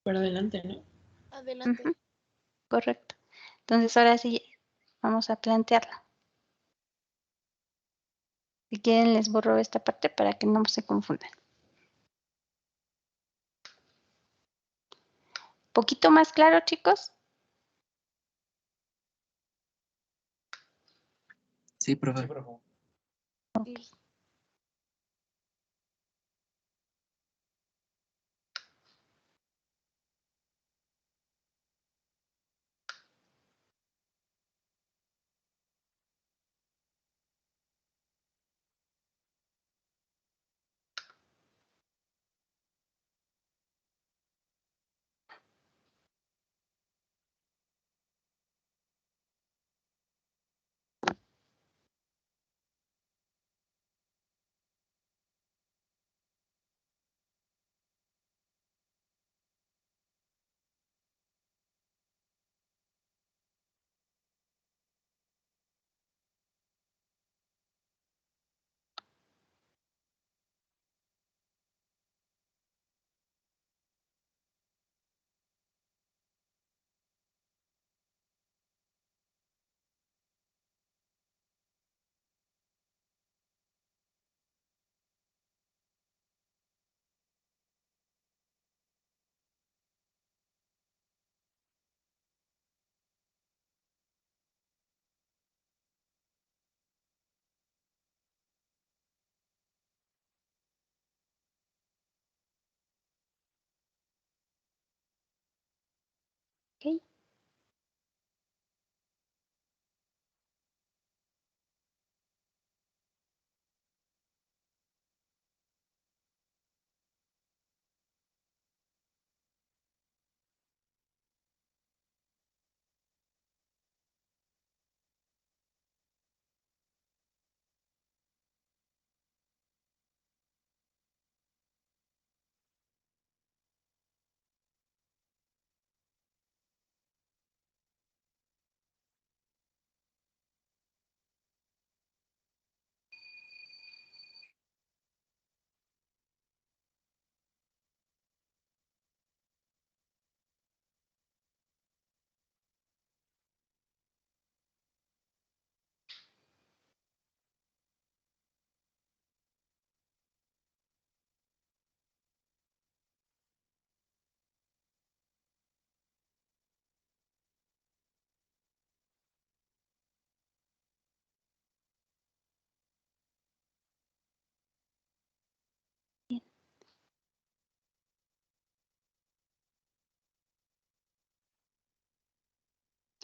Para adelante, ¿no? Adelante. Correcto. Entonces, ahora sí, vamos a plantearlo. Si quieren, les borro esta parte para que no se confundan. ¿Poquito más claro, chicos? sí, Sí, profe. profe. Sí.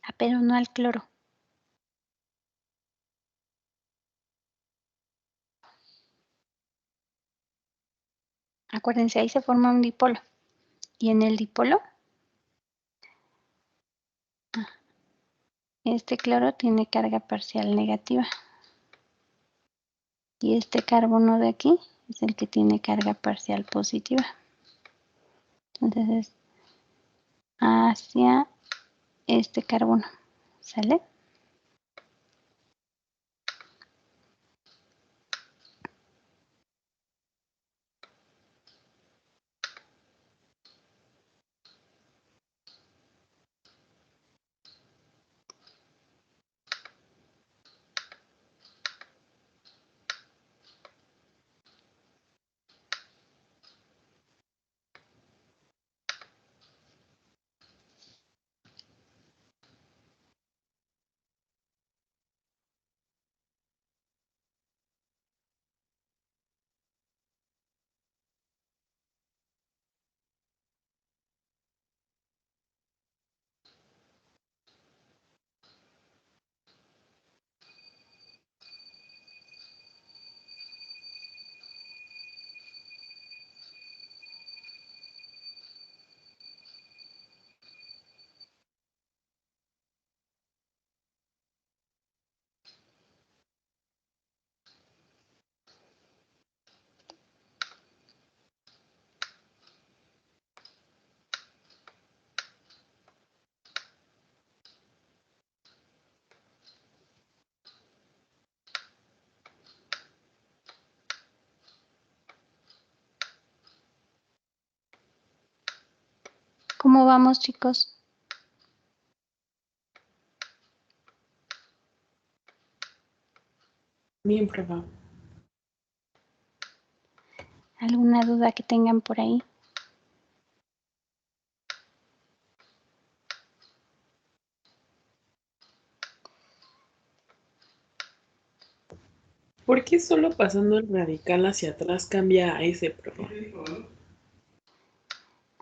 Ah, pero no al cloro. Acuérdense, ahí se forma un dipolo. Y en el dipolo, este cloro tiene carga parcial negativa. Y este carbono de aquí es el que tiene carga parcial positiva. Entonces es hacia este carbono. ¿Sale? ¿Cómo vamos, chicos? Bien, profe. ¿Alguna duda que tengan por ahí? ¿Por qué solo pasando el radical hacia atrás cambia a ese, profe?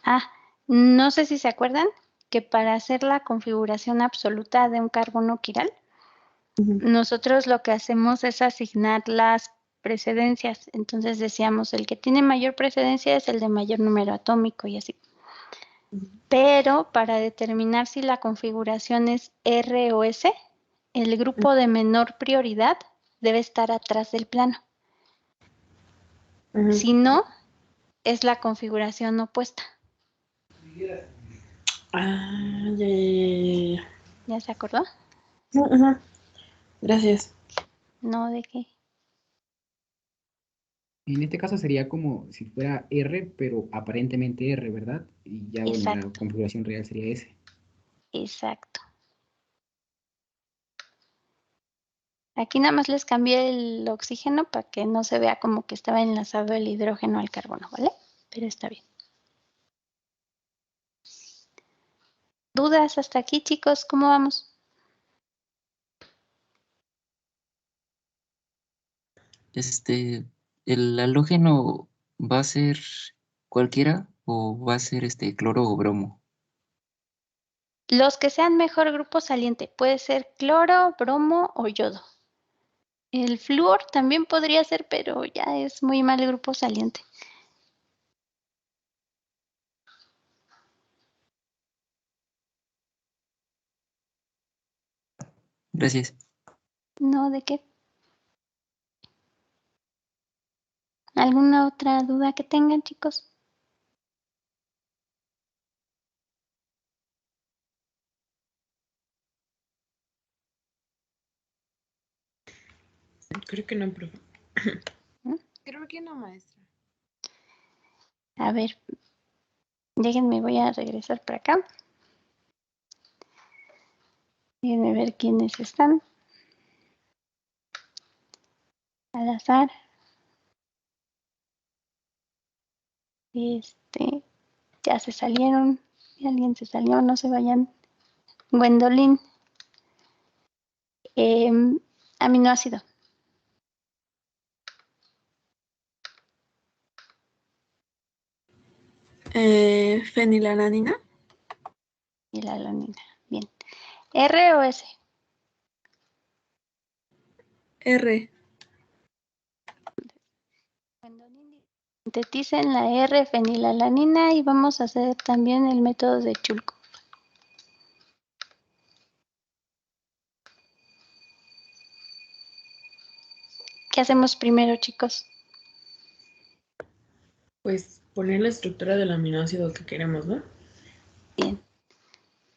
Ah, no sé si se acuerdan que para hacer la configuración absoluta de un carbono quiral, nosotros lo que hacemos es asignar las precedencias. Entonces decíamos, el que tiene mayor precedencia es el de mayor número atómico y así. Pero para determinar si la configuración es R o S, el grupo de menor prioridad debe estar atrás del plano. Si no, es la configuración opuesta. Ah, ya. ¿Ya se acordó? Gracias. No, ¿de qué? En este caso sería como si fuera R, pero aparentemente R, ¿verdad? Y ya, bueno, la Exacto. configuración real sería S. Exacto. Aquí nada más les cambié el oxígeno para que no se vea como que estaba enlazado el hidrógeno al carbono, ¿vale? Pero está bien. ¿Dudas hasta aquí, chicos? ¿Cómo vamos? ¿El halógeno va a ser cualquiera o va a ser cloro o bromo? Los que sean mejor grupo saliente. Puede ser cloro, bromo o yodo. El flúor también podría ser, pero ya es muy mal grupo saliente. Gracias. No, ¿de qué? ¿Alguna otra duda que tengan, chicos? Creo que no, profe. Creo que no, maestra. A ver, déjenme, voy a regresar para acá. Déjenme ver quiénes están. Al azar. Ya se salieron. Alguien se salió, no se vayan. Gwendolyn. Aminoácido. Fenilalanina. Y la alanina. Bien. ¿R o S? R. Sinteticen la R-fenilalanina y vamos a hacer también el método de Chulkov. ¿Qué hacemos primero, chicos? Pues poner la estructura del aminoácido que queremos, ¿no? Bien.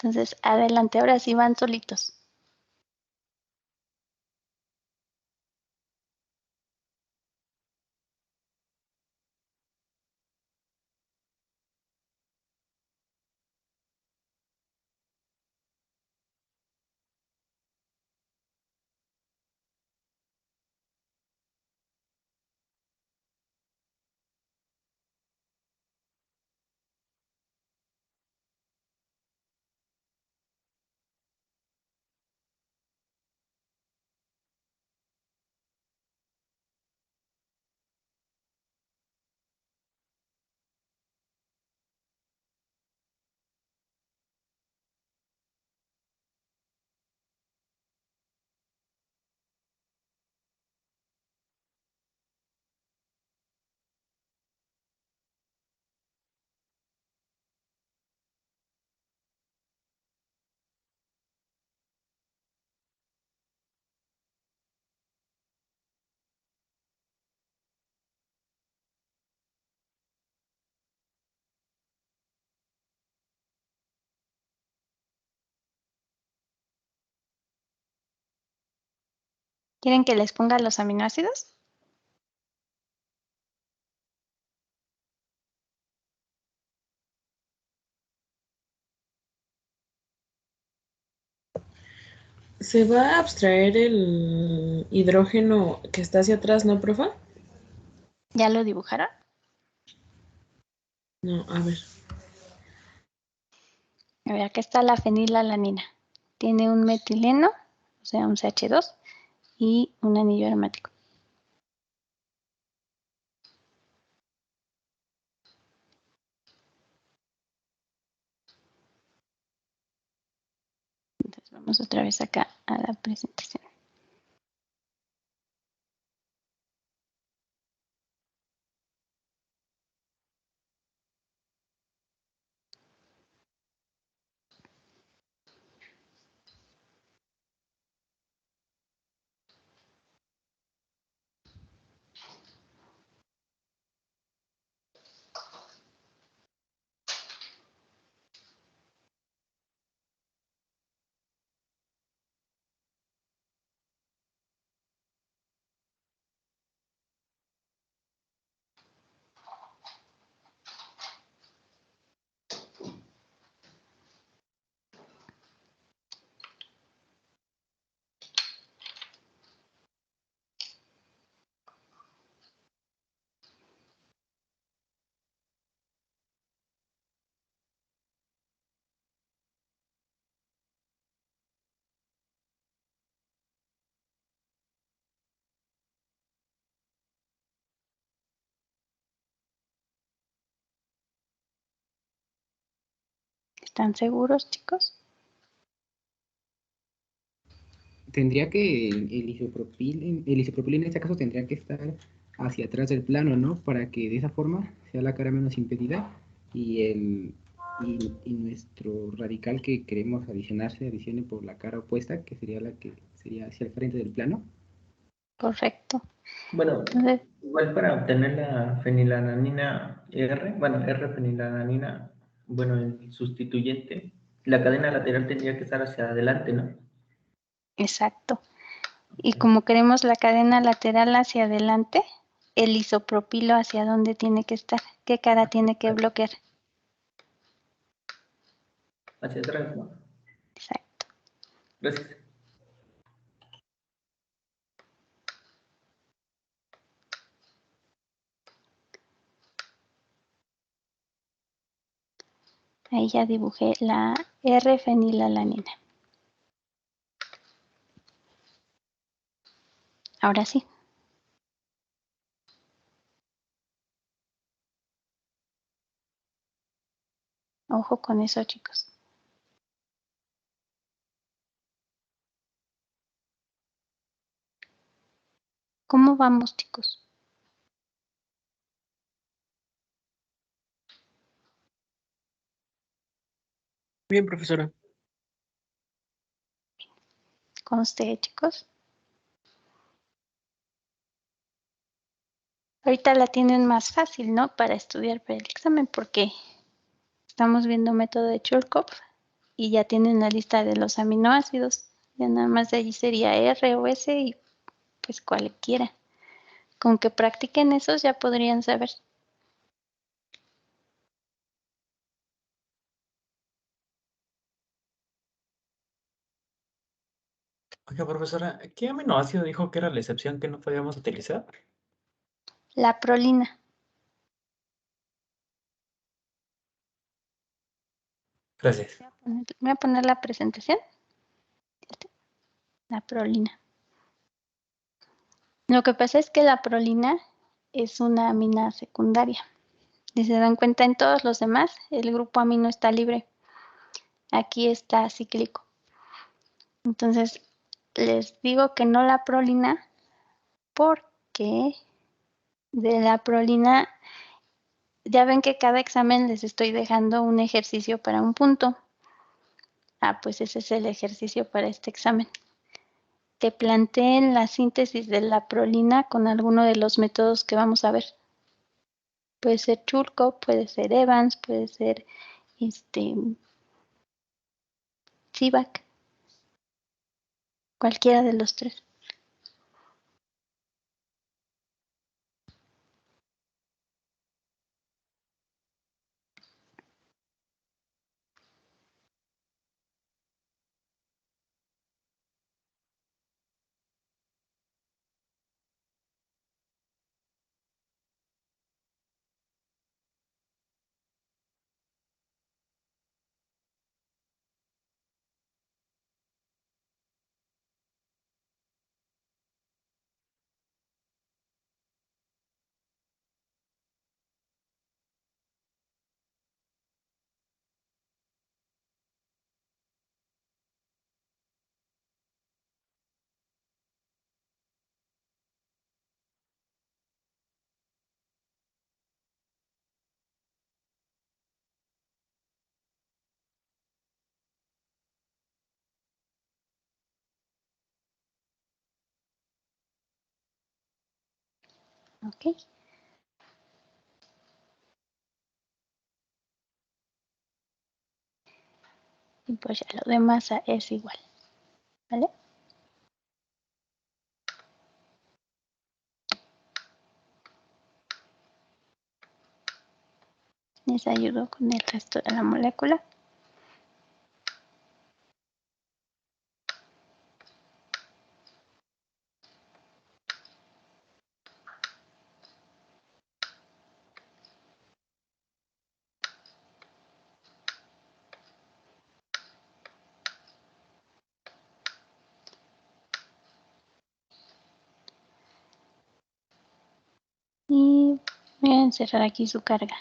Entonces, adelante, ahora sí van solitos. ¿Quieren que les ponga los aminoácidos? Se va a abstraer el hidrógeno que está hacia atrás, ¿no, profa? ¿Ya lo dibujaron? No, a ver. A ver, acá está la fenilalanina. Tiene un metileno, o sea, un CH2, y un anillo aromático. Entonces vamos otra vez acá a la presentación. ¿Están seguros, chicos? Tendría que el isopropil en este caso tendría que estar hacia atrás del plano, ¿no? Para que de esa forma sea la cara menos impedida y y nuestro radical que queremos adicionar se adicione por la cara opuesta, que sería la que sería hacia el frente del plano. Correcto. Bueno, Entonces, igual para obtener la fenilalanina R, bueno, R-fenilalanina, bueno, el sustituyente, la cadena lateral tendría que estar hacia adelante, ¿no? exacto. Y como queremos la cadena lateral hacia adelante, el isopropilo hacia dónde tiene que estar, qué cara tiene que bloquear. Hacia atrás, ¿no? Exacto. Gracias. Ahí ya dibujé la R-fenilalanina. Ahora sí. Ojo con eso, chicos. ¿Cómo vamos, chicos? Bien, profesora. ¿Con usted, chicos? Ahorita la tienen más fácil, ¿no? Para estudiar para el examen porque estamos viendo método de Churkov y ya tienen la lista de los aminoácidos. Ya nada más de allí sería R o S y pues cualquiera. Con que practiquen esos ya podrían saber. Oiga, profesora, ¿qué aminoácido dijo que era la excepción que no podíamos utilizar? La prolina. Gracias. Voy a poner la presentación. La prolina. Lo que pasa es que la prolina es una amina secundaria. Si se dan cuenta, en todos los demás, el grupo amino está libre. Aquí está cíclico. Entonces, les digo que no la prolina porque de la prolina, ya ven que cada examen les estoy dejando un ejercicio para un punto. Ah, pues ese es el ejercicio para este examen. Te planteen la síntesis de la prolina con alguno de los métodos que vamos a ver. Puede ser Churkov, puede ser Evans, puede ser Sivak, cualquiera de los tres. ¿Ok? Y pues ya lo demás es igual, ¿vale? Les ayudo con el resto de la molécula. Y voy a encerrar aquí su carga.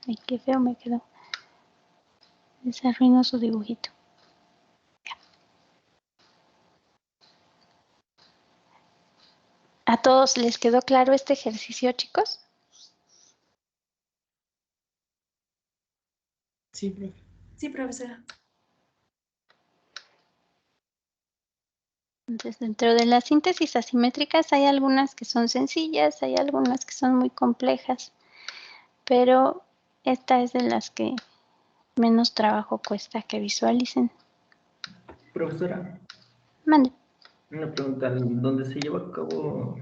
Ay, qué feo me quedó. Se arruinó su dibujito. ¿A todos les quedó claro este ejercicio, chicos? Sí, profe. Sí, profesora. Entonces, dentro de las síntesis asimétricas hay algunas que son sencillas, hay algunas que son muy complejas, pero esta es de las que menos trabajo cuesta que visualicen. Profesora, Mande. una pregunta, ¿dónde se lleva a cabo,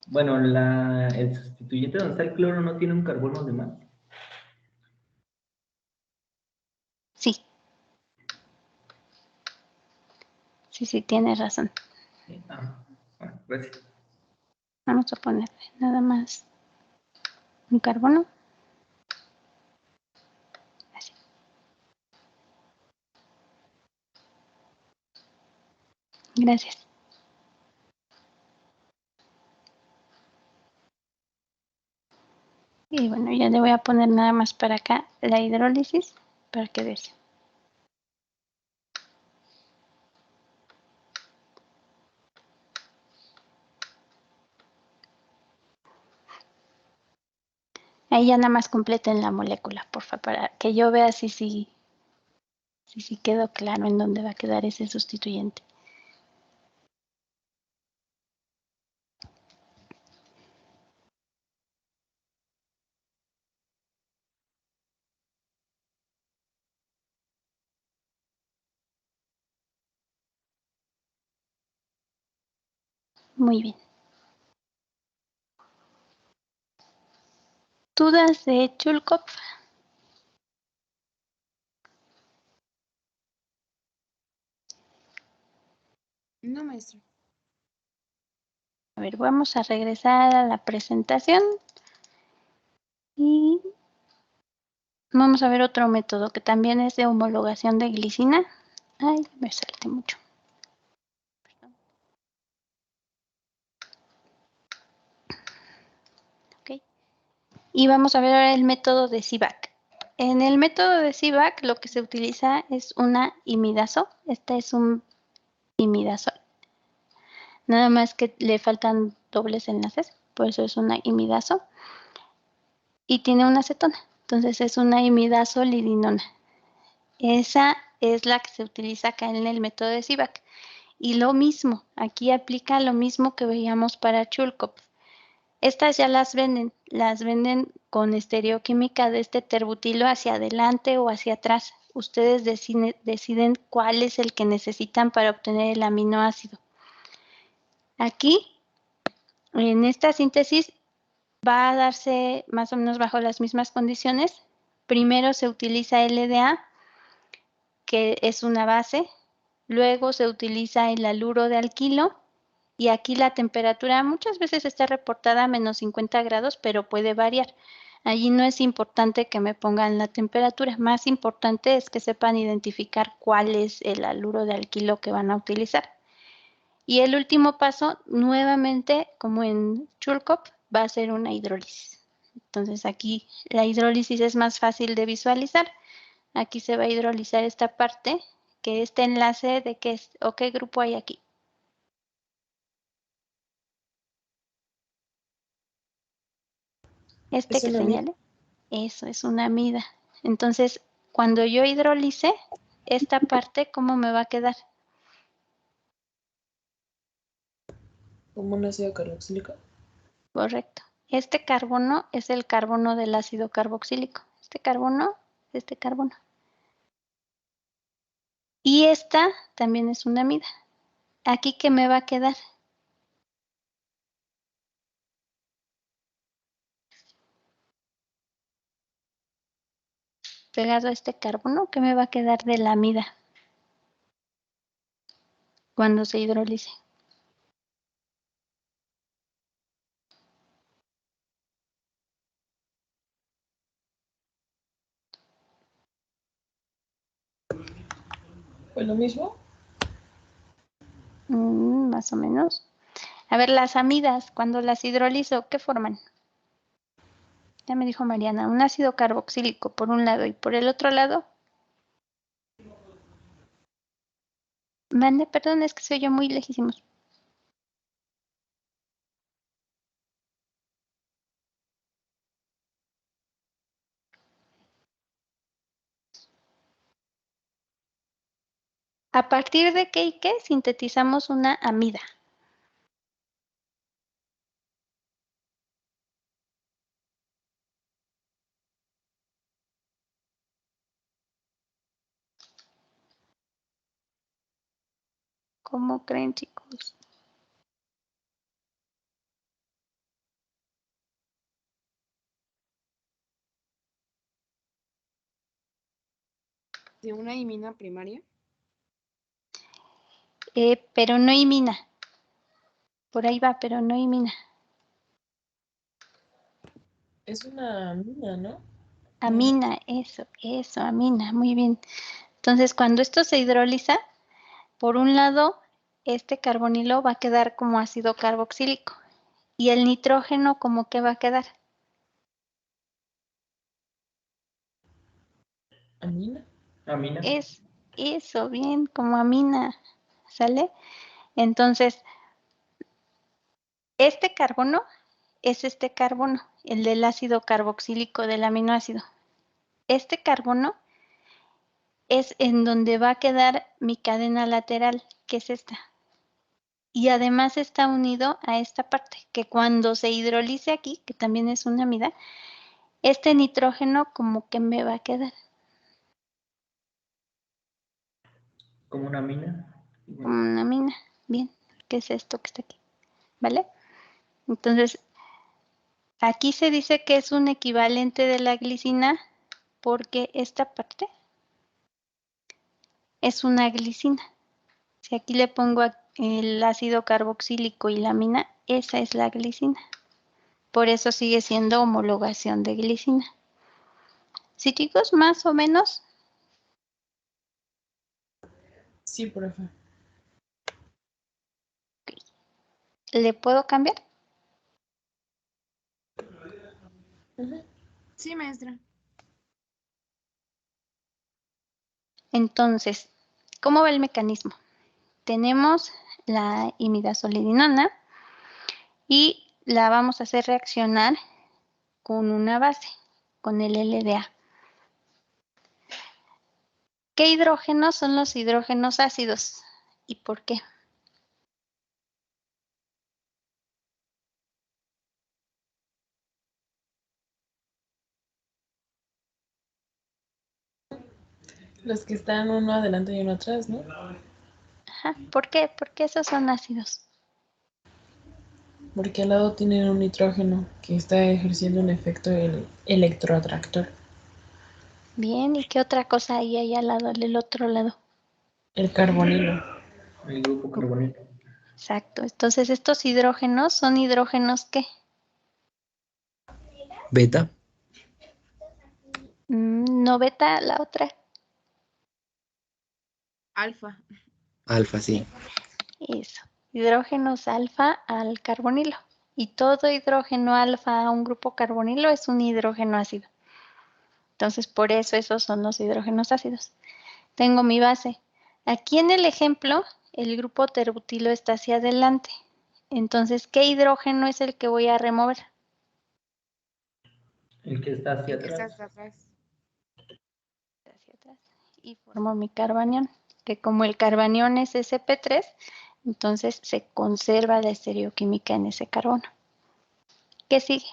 bueno, el sustituyente donde está el cloro no tiene un carbono de más? Sí. Sí, tienes razón. Bueno, gracias. Vamos a ponerle nada más un carbono. Así. Gracias. Y bueno, ya le voy a poner nada más para acá la hidrólisis para que veas. Ahí ya nada más completen la molécula, por favor, para que yo vea si sí quedó claro en dónde va a quedar ese sustituyente. Muy bien. ¿Dudas de Chulkov? No, maestra. A ver, vamos a regresar a la presentación y vamos a ver otro método que también es de homologación de glicina. Ay, me salté mucho. Perdón. Ok. Y vamos a ver ahora el método de CIVAC. En el método de CIVAC lo que se utiliza es una imidazol. Este es un imidazol. Nada más que le faltan dobles enlaces, por eso es una imidazol. Y tiene una acetona, entonces es una imidazolidinona. Esa es la que se utiliza acá en el método de CIVAC. Y lo mismo, aquí aplica lo mismo que veíamos para Chulkov. Estas ya las venden con estereoquímica de este terbutilo hacia adelante o hacia atrás. Ustedes deciden cuál es el que necesitan para obtener el aminoácido. Aquí, en esta síntesis, va a darse más o menos bajo las mismas condiciones. Primero se utiliza LDA, que es una base. Luego se utiliza el haluro de alquilo. Y aquí la temperatura muchas veces está reportada a menos 50 grados, pero puede variar. Allí no es importante que me pongan la temperatura, más importante es que sepan identificar cuál es el haluro de alquilo que van a utilizar. Y el último paso, nuevamente, como en Chulkov, va a ser una hidrólisis. Entonces aquí la hidrólisis es más fácil de visualizar. Aquí se va a hidrolizar esta parte, que este enlace de qué es o qué grupo hay aquí. Este que señale, eso es una amida. Entonces, cuando yo hidrolice, esta parte, ¿cómo me va a quedar? Como un ácido carboxílico. Correcto. Este carbono es el carbono del ácido carboxílico. Este carbono. Y esta también es una amida. ¿Aquí qué me va a quedar? Pegado a este carbono, ¿qué me va a quedar de la amida cuando se hidrolice? ¿Pues lo mismo? Más o menos. A ver, las amidas, cuando las hidrolizo, ¿qué forman? Ya me dijo Mariana, un ácido carboxílico por un lado y por el otro lado. Mande, perdón, es que soy yo muy lejísimos. ¿A partir de qué y qué sintetizamos una amida? ¿Cómo creen, chicos? ¿De una imina primaria? Pero no imina. Por ahí va, pero no imina. Es una amina, ¿no? Amina, eso, amina, muy bien. Entonces, cuando esto se hidroliza, por un lado, este carbonilo va a quedar como ácido carboxílico. ¿Y el nitrógeno como que va a quedar? ¿Amina? Amina. Es eso, bien, como amina, ¿sale? Entonces, este carbono es este carbono, el del ácido carboxílico del aminoácido. Este carbono es en donde va a quedar mi cadena lateral, que es esta. Y además está unido a esta parte, que cuando se hidrolice aquí, que también es una amida, este nitrógeno como que me va a quedar. Como una mina. Como una amina. Bien, ¿qué es esto que está aquí? ¿Vale? Entonces, aquí se dice que es un equivalente de la glicina porque esta parte es una glicina. Si aquí le pongo el ácido carboxílico y la amina, esa es la glicina. Por eso sigue siendo homologación de glicina. ¿Sí, chicos? Más o menos. Sí, profe. ¿Le puedo cambiar? Sí, maestra. Entonces, ¿cómo va el mecanismo? Tenemos la imidazolidinona y la vamos a hacer reaccionar con una base, con el LDA. ¿Qué hidrógenos son los hidrógenos ácidos? ¿Y por qué? Los que están uno adelante y uno atrás, ¿no? Ajá. ¿Por qué? Porque esos son ácidos. Porque al lado tienen un nitrógeno que está ejerciendo un efecto electroatractor. Bien, ¿y qué otra cosa hay ahí al lado, del otro lado? El carbonilo. El grupo carbonilo. Exacto. Entonces, estos hidrógenos son hidrógenos ¿qué? Beta. No beta, la otra. Alfa. Alfa, sí. Eso. Hidrógenos alfa al carbonilo. Y todo hidrógeno alfa a un grupo carbonilo es un hidrógeno ácido. Entonces, por eso esos son los hidrógenos ácidos. Tengo mi base. Aquí en el ejemplo, el grupo terbutilo está hacia adelante. Entonces, ¿qué hidrógeno es el que voy a remover? El que está hacia El que está atrás. hasta atrás. Hacia atrás. Y formo mi carbanión, que como el carbanión es sp3, entonces se conserva la estereoquímica en ese carbono. ¿Qué sigue?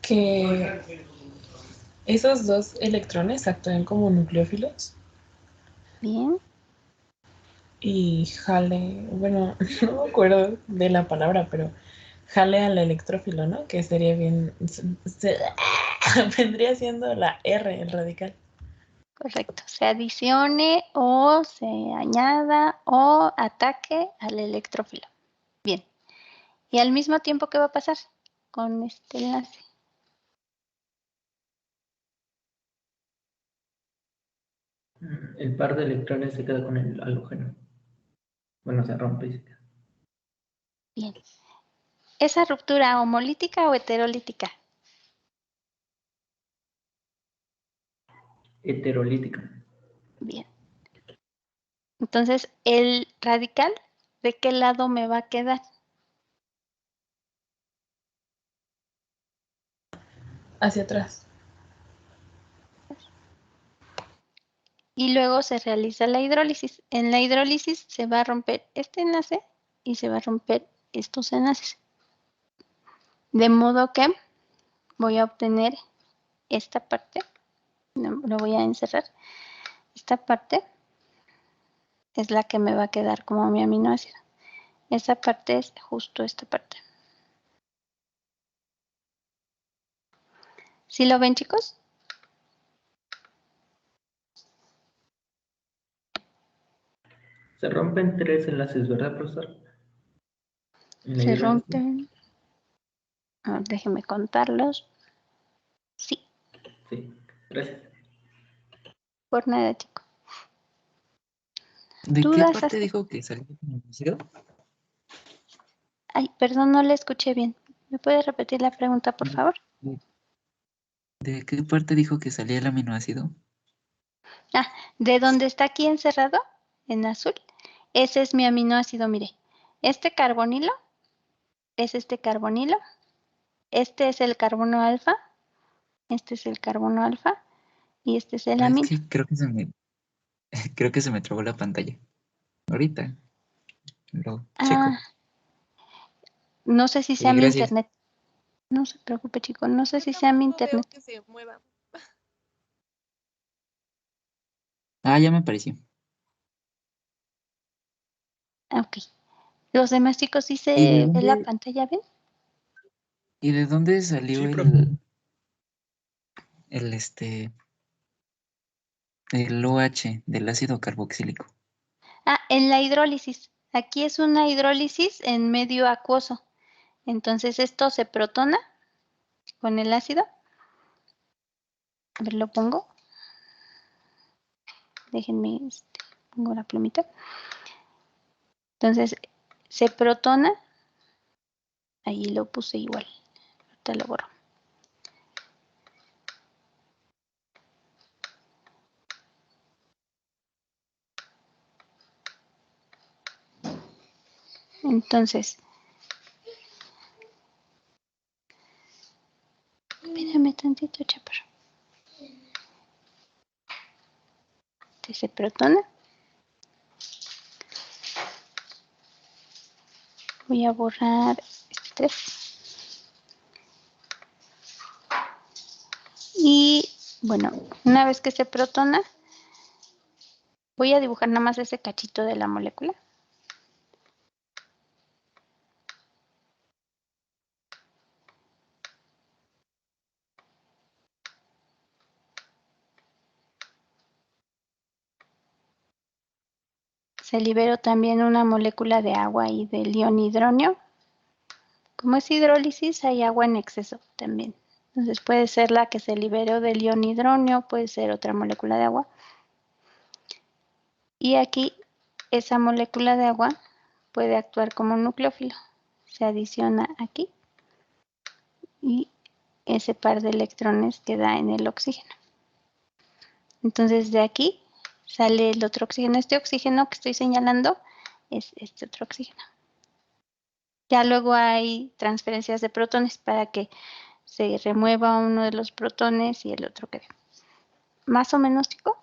Que esos dos electrones actúan como nucleófilos Bien. y jale, bueno, no me acuerdo de la palabra, pero jale al electrófilo, ¿no? Que sería bien, vendría siendo la R, el radical. Correcto. Se adicione o se añada o ataque al electrófilo. Bien. Y al mismo tiempo, ¿qué va a pasar con este enlace? El par de electrones se queda con el halógeno. Bueno, se rompe y se queda. Bien. ¿Esa ruptura homolítica o heterolítica? Heterolítica. Bien. Entonces, el radical, ¿de qué lado me va a quedar? Hacia atrás. Y luego se realiza la hidrólisis. En la hidrólisis se va a romper este enlace y se va a romper estos enlaces. De modo que voy a obtener esta parte, lo voy a encerrar. Esta parte es la que me va a quedar como mi aminoácido. Esa parte es justo esta parte. ¿Sí lo ven, chicos? Se rompen 3 enlaces, ¿verdad, profesor? Se rompen. Déjenme contarlos. Sí. Sí, gracias. Por nada, chico. ¿De qué ¿Dudas parte hasta? dijo que salió conocido? Ay, perdón, no le escuché bien. ¿Me puede repetir la pregunta, por favor? ¿De qué parte dijo que salía el aminoácido? De donde está aquí encerrado, en azul, ese es mi aminoácido, mire. Este carbonilo es este carbonilo. Este es el carbono alfa. Este es el carbono alfa. Y este es el Es amino. que creo que se me trabó la pantalla. Ahorita lo checo. No sé si sea mi Gracias. internet. No se preocupe, chico. No sé si Yo sea mi tampoco veo internet. que se mueva. Ya me apareció. Ok. Los demás chicos sí ¿Y de se ve la dónde, pantalla, ¿ven? y de dónde salió Sí, profe. el el OH del ácido carboxílico? En la hidrólisis. Aquí es una hidrólisis en medio acuoso. Entonces esto se protona con el ácido. A ver, lo pongo. Déjenme, pongo la plumita. Entonces se protona. Ahí lo puse igual. Ahorita lo borro. Entonces, espérame tantito, chaparro. Se protona. Voy a borrar este 3. Y bueno, una vez que se protona, voy a dibujar nada más ese cachito de la molécula. Se liberó también una molécula de agua y del ion hidronio. Como es hidrólisis, hay agua en exceso también. Entonces puede ser la que se liberó del ion hidronio, puede ser otra molécula de agua. Y aquí esa molécula de agua puede actuar como nucleófilo. Se adiciona aquí y ese par de electrones queda en el oxígeno. Entonces de aquí sale el otro oxígeno. Este oxígeno que estoy señalando es este otro oxígeno. Ya luego hay transferencias de protones para que se remueva uno de los protones y el otro quede. ¿Más o menos, chico?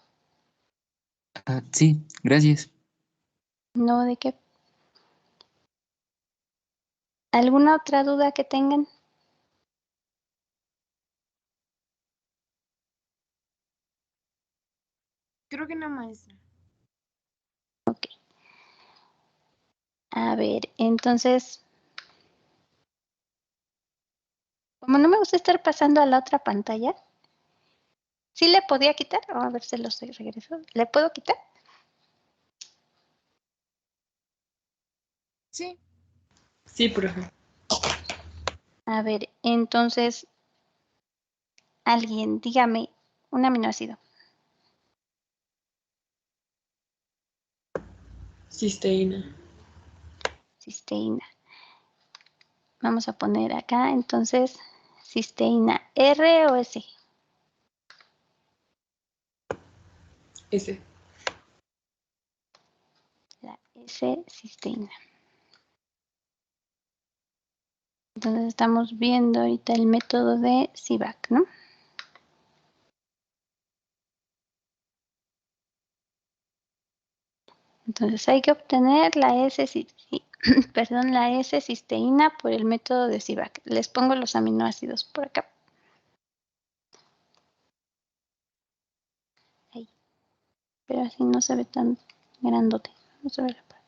Sí, gracias. No, ¿de qué? ¿Alguna otra duda que tengan? Creo que no, maestra. Ok. A ver, entonces, como no me gusta estar pasando a la otra pantalla, ¿sí le podía quitar? A ver, se los regreso. ¿Le puedo quitar? Sí. Sí, profe. A ver, entonces, alguien, dígame un aminoácido. Cisteína. Cisteína. Vamos a poner acá, entonces, cisteína. ¿R o S? Ese. La S, cisteína. Entonces estamos viendo ahorita el método de CIVAC, ¿no? Entonces hay que obtener la la S-cisteína por el método de CIVAC. Les pongo los aminoácidos por acá. Ahí. Pero así no se ve tan grandote. No se ve la parte.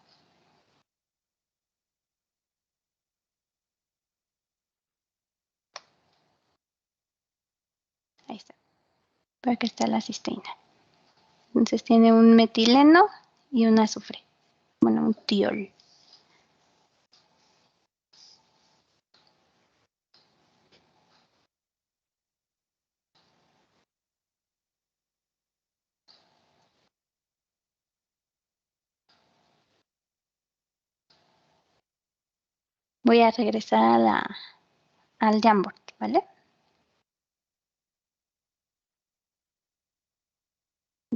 Ahí está. Por acá está la cisteína. Entonces tiene un metileno y un azufre. Bueno, un tiol. Voy a regresar al Jamboard, ¿vale?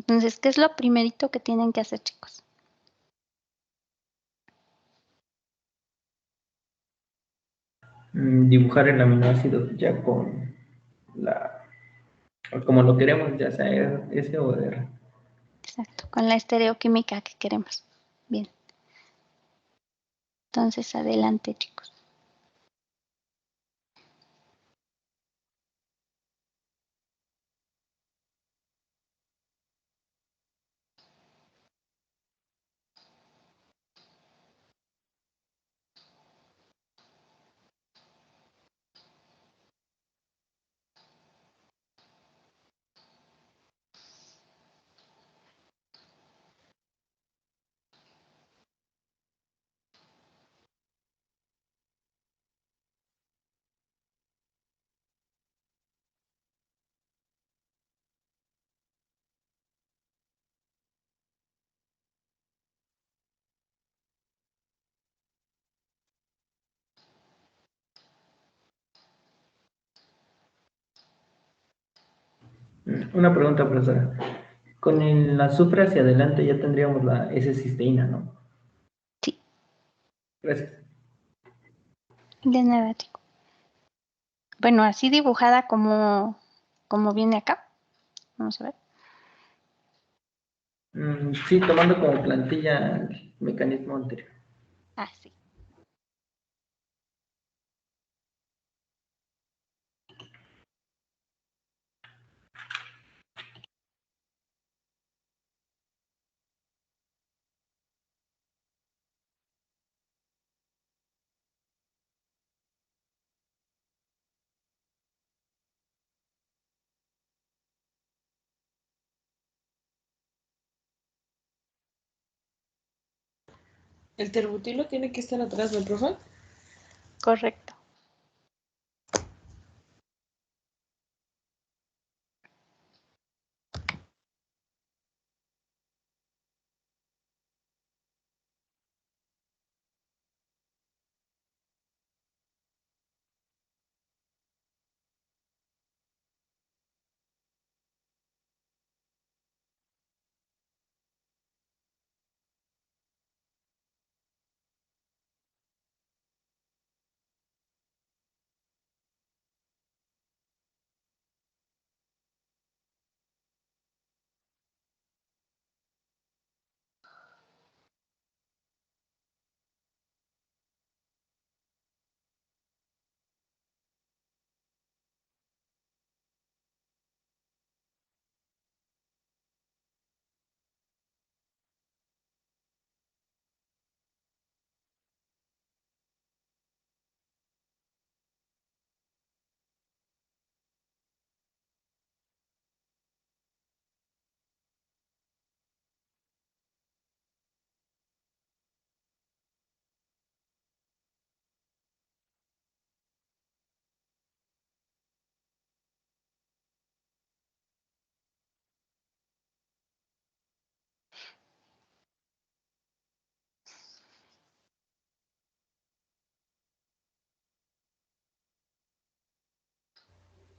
Entonces, ¿qué es lo primerito que tienen que hacer, chicos? Dibujar el aminoácido ya con como lo queremos, ya sea S o R. Exacto, con la estereoquímica que queremos. Bien. Entonces, adelante, chicos. Una pregunta, profesora. Con el azufre hacia adelante ya tendríamos la S-cisteína, ¿no? Sí. Gracias. De nada, chicos. Bueno, así dibujada como viene acá. Vamos a ver. Sí, tomando como plantilla el mecanismo anterior. Ah, sí. El terbutilo tiene que estar atrás, ¿no, profe? Correcto.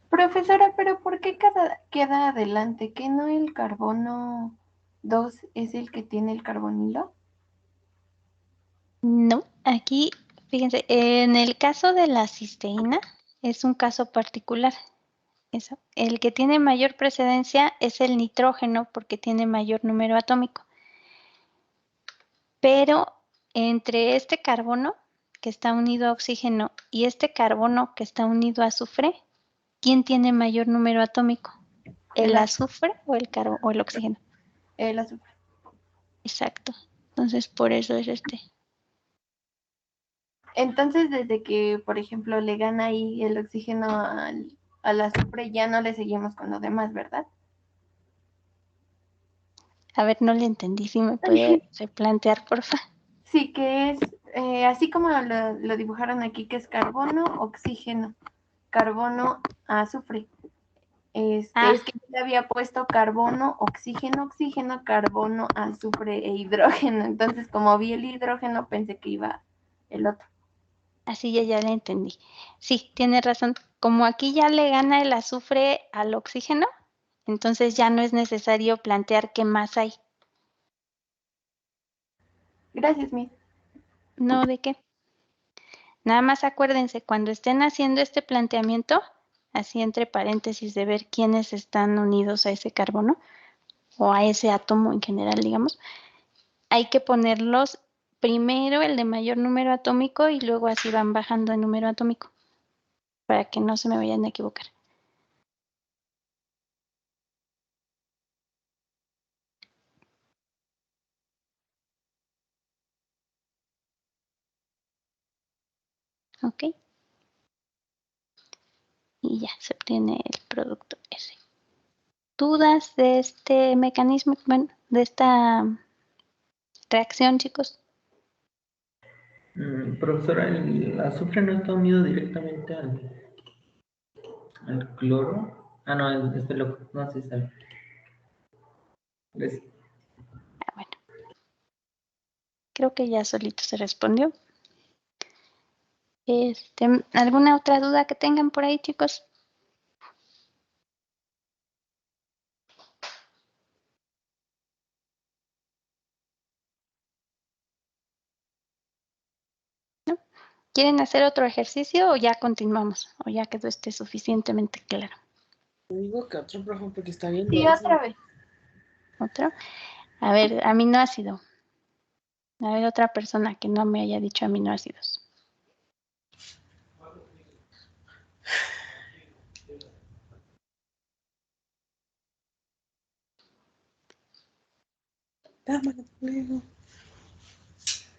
Profesora, pero ¿por qué queda adelante? ¿Que no el carbono 2 es el que tiene el carbonilo? No, aquí, fíjense, en el caso de la cisteína es un caso particular. Eso. El que tiene mayor precedencia es el nitrógeno porque tiene mayor número atómico. Pero entre este carbono que está unido a oxígeno y este carbono que está unido a azufre, ¿quién tiene mayor número atómico? ¿El azufre o el oxígeno? El azufre. Exacto. Entonces, por eso es este. Entonces, desde que, por ejemplo, le gana ahí el oxígeno al azufre, ya no le seguimos con lo demás, ¿verdad? A ver, no le entendí. ¿Sí me puede replantear, por favor? Sí, que es así como lo dibujaron aquí, que es carbono, oxígeno, carbono, azufre. Es que yo le había puesto carbono, oxígeno, oxígeno, carbono, azufre e hidrógeno. Entonces, como vi el hidrógeno, pensé que iba el otro. Así ya le entendí. Sí, tiene razón. Como aquí ya le gana el azufre al oxígeno, Entonces ya no es necesario plantear qué más hay. Gracias, Miss. No, ¿de qué? Nada más acuérdense, cuando estén haciendo este planteamiento, así entre paréntesis de ver quiénes están unidos a ese carbono o a ese átomo en general, digamos, hay que ponerlos primero el de mayor número atómico y luego así van bajando en número atómico para que no se me vayan a equivocar. ¿Ok? Y ya se obtiene el producto S. ¿Dudas de este mecanismo, bueno, de esta reacción, chicos? Profesora, el azufre no está unido directamente al cloro. Ah, no, este loco. No, sí sabe. Gracias. Bueno, creo que ya solito se respondió. ¿Alguna otra duda que tengan por ahí, chicos? ¿No? ¿Quieren hacer otro ejercicio o ya continuamos? ¿O ya quedó suficientemente claro? Digo que otro, profe, porque está bien. Sí, otra vez. ¿Otro? A ver, aminoácido. A ver, otra persona que no me haya dicho aminoácidos.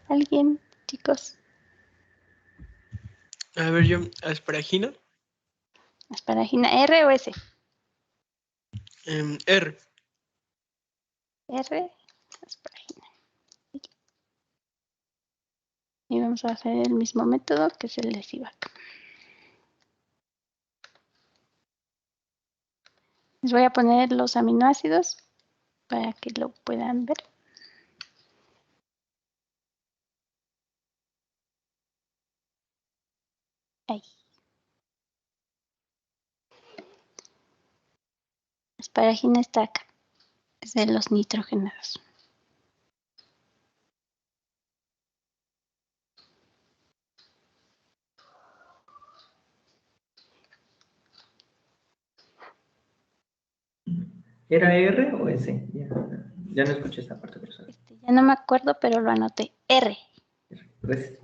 ¿Alguien, chicos? A ver, yo, asparagina. Asparagina, ¿R o S? R. R, asparagina. Y vamos a hacer el mismo método que es el de CIVAC. Les voy a poner los aminoácidos para que lo puedan ver. Ahí. Asparagina está acá. Es de los nitrogenados. ¿Era R o S? Ya no escuché esa parte, profesora. Ya no me acuerdo, pero lo anoté. R. Gracias.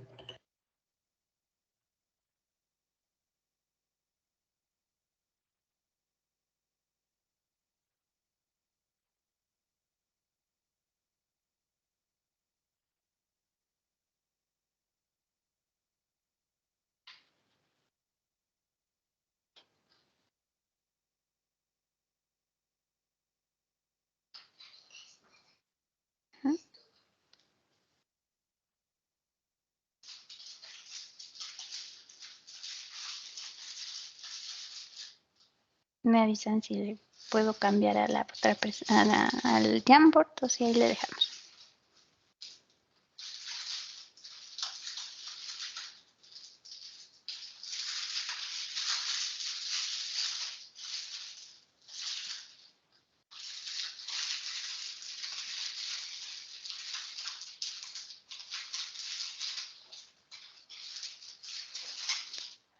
Me avisan si le puedo cambiar a la otra persona, al Jamboard, o si ahí le dejamos.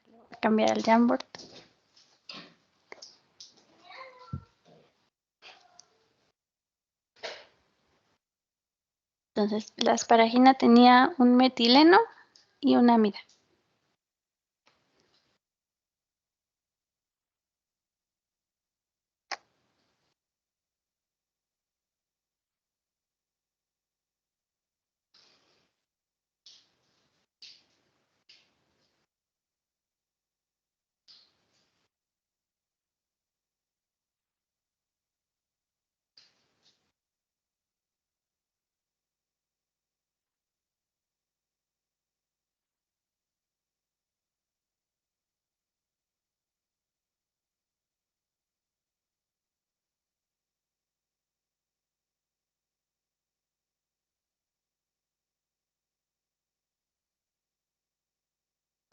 Voy a cambiar al Jamboard. Entonces, la asparagina tenía un metileno y una amida.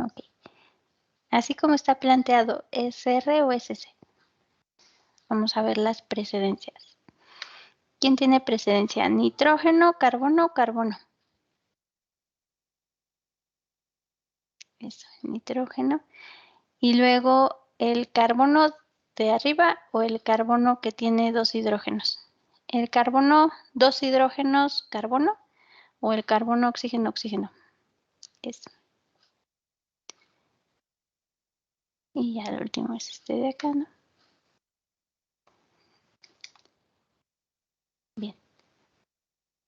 Ok. Así como está planteado, ¿es R o es S? Vamos a ver las precedencias. ¿Quién tiene precedencia? Nitrógeno, carbono, carbono. Eso, nitrógeno. Y luego el carbono de arriba o el carbono que tiene 2 hidrógenos. El carbono, 2 hidrógenos, carbono, o el carbono, oxígeno, oxígeno. Eso. Y ya el último es este de acá, ¿no? Bien.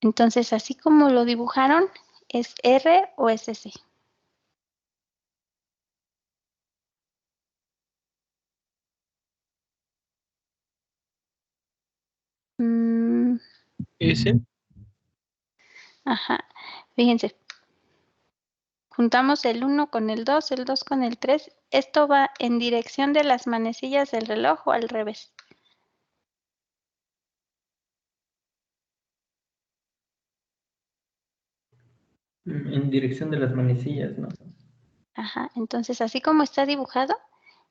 Entonces, así como lo dibujaron, ¿es R o es S? ¿Ese? Ajá. Fíjense. Juntamos el 1 con el 2 con el 3. Esto va en dirección de las manecillas del reloj o al revés. En dirección de las manecillas, ¿no? Ajá. Entonces, así como está dibujado,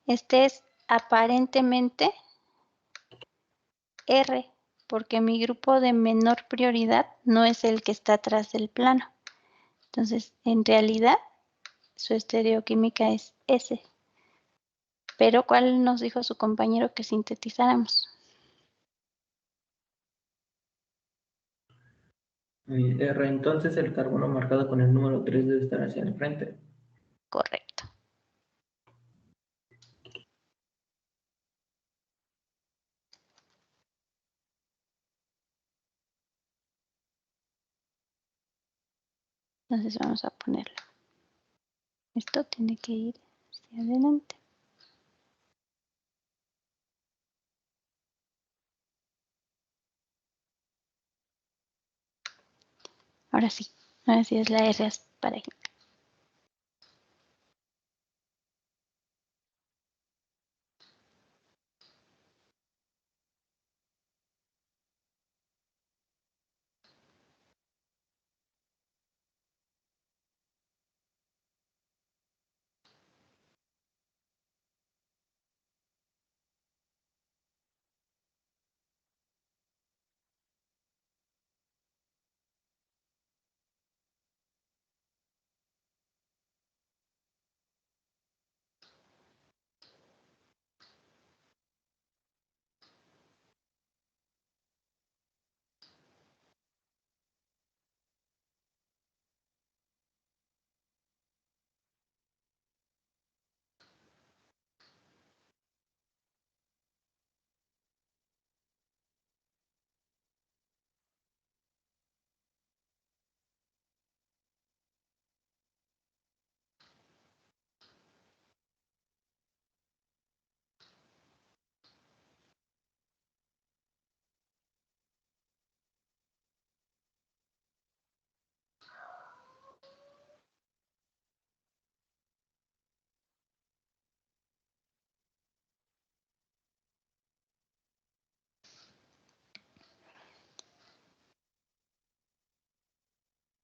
este es aparentemente R, porque mi grupo de menor prioridad no es el que está atrás del plano. Entonces, en realidad, su estereoquímica es S. Pero, ¿cuál nos dijo su compañero que sintetizáramos? R, entonces el carbono marcado con el número 3 debe estar hacia el frente. Correcto. Entonces vamos a ponerlo. Esto tiene que ir hacia adelante. Ahora sí es la R para aquí.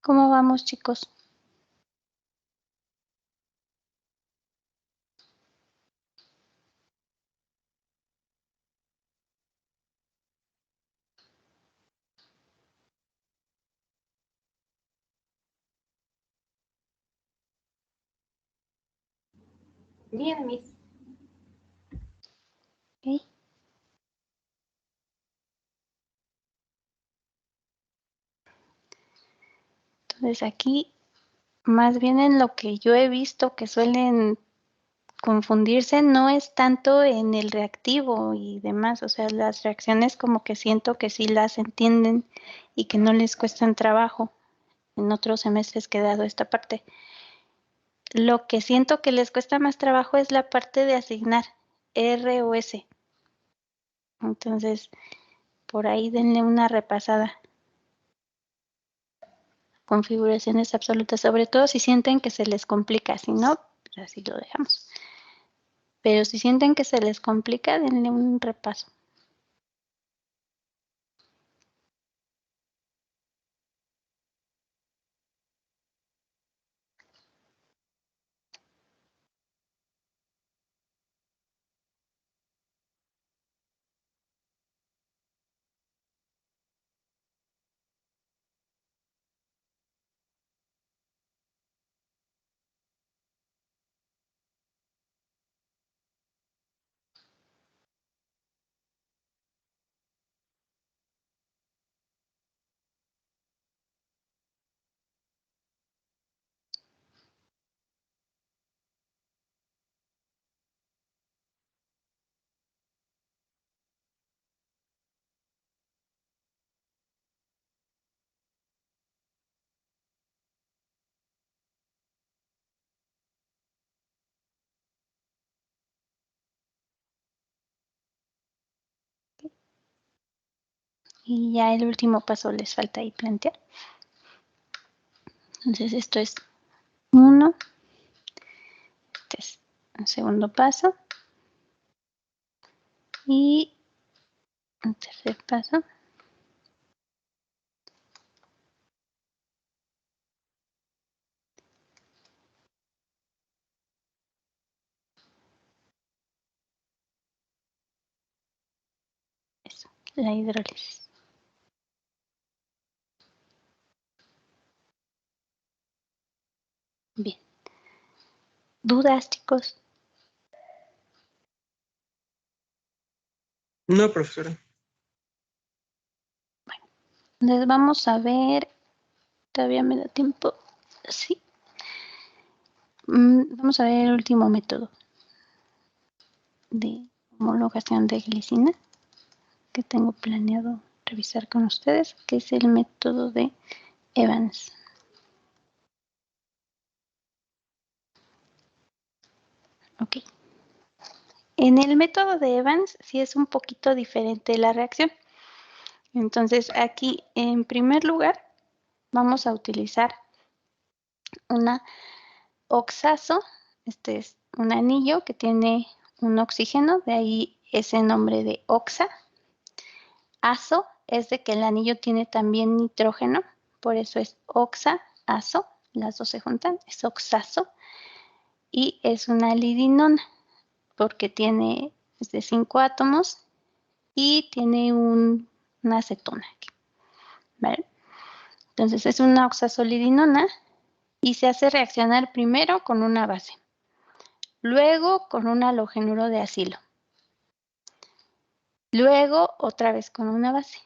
¿Cómo vamos, chicos? Bien, Miss. ¿Okay? Entonces aquí, más bien en lo que yo he visto que suelen confundirse, no es tanto en el reactivo y demás, o sea, las reacciones como que siento que sí las entienden y que no les cuestan trabajo. En otros semestres que he dado esta parte. Lo que siento que les cuesta más trabajo es la parte de asignar R o S. Entonces, por ahí denle una repasada. Configuraciones absolutas, sobre todo si sienten que se les complica, si no, pues así lo dejamos. Pero si sienten que se les complica, denle un repaso. Y ya el último paso les falta ahí plantear. Entonces esto es 1. Este es el segundo paso. Y el tercer paso. Eso, la hidrólisis. Bien. ¿Dudas, chicos? No, profesora. Entonces vamos a ver. Todavía me da tiempo. Sí. Vamos a ver el último método de homologación de glicina que tengo planeado revisar con ustedes, que es el método de Evans. Ok. En el método de Evans sí es un poquito diferente la reacción. Entonces aquí en primer lugar vamos a utilizar una oxazo. Este es un anillo que tiene un oxígeno, de ahí ese nombre de oxa. Azo es de que el anillo tiene también nitrógeno, por eso es oxa-azo, las dos se juntan, es oxazo. Y es una lidinona, porque tiene es de 5 átomos y tiene una acetona aquí, ¿vale? Entonces es una oxazolidinona y se hace reaccionar primero con una base, luego con un halogenuro de acilo, luego otra vez con una base,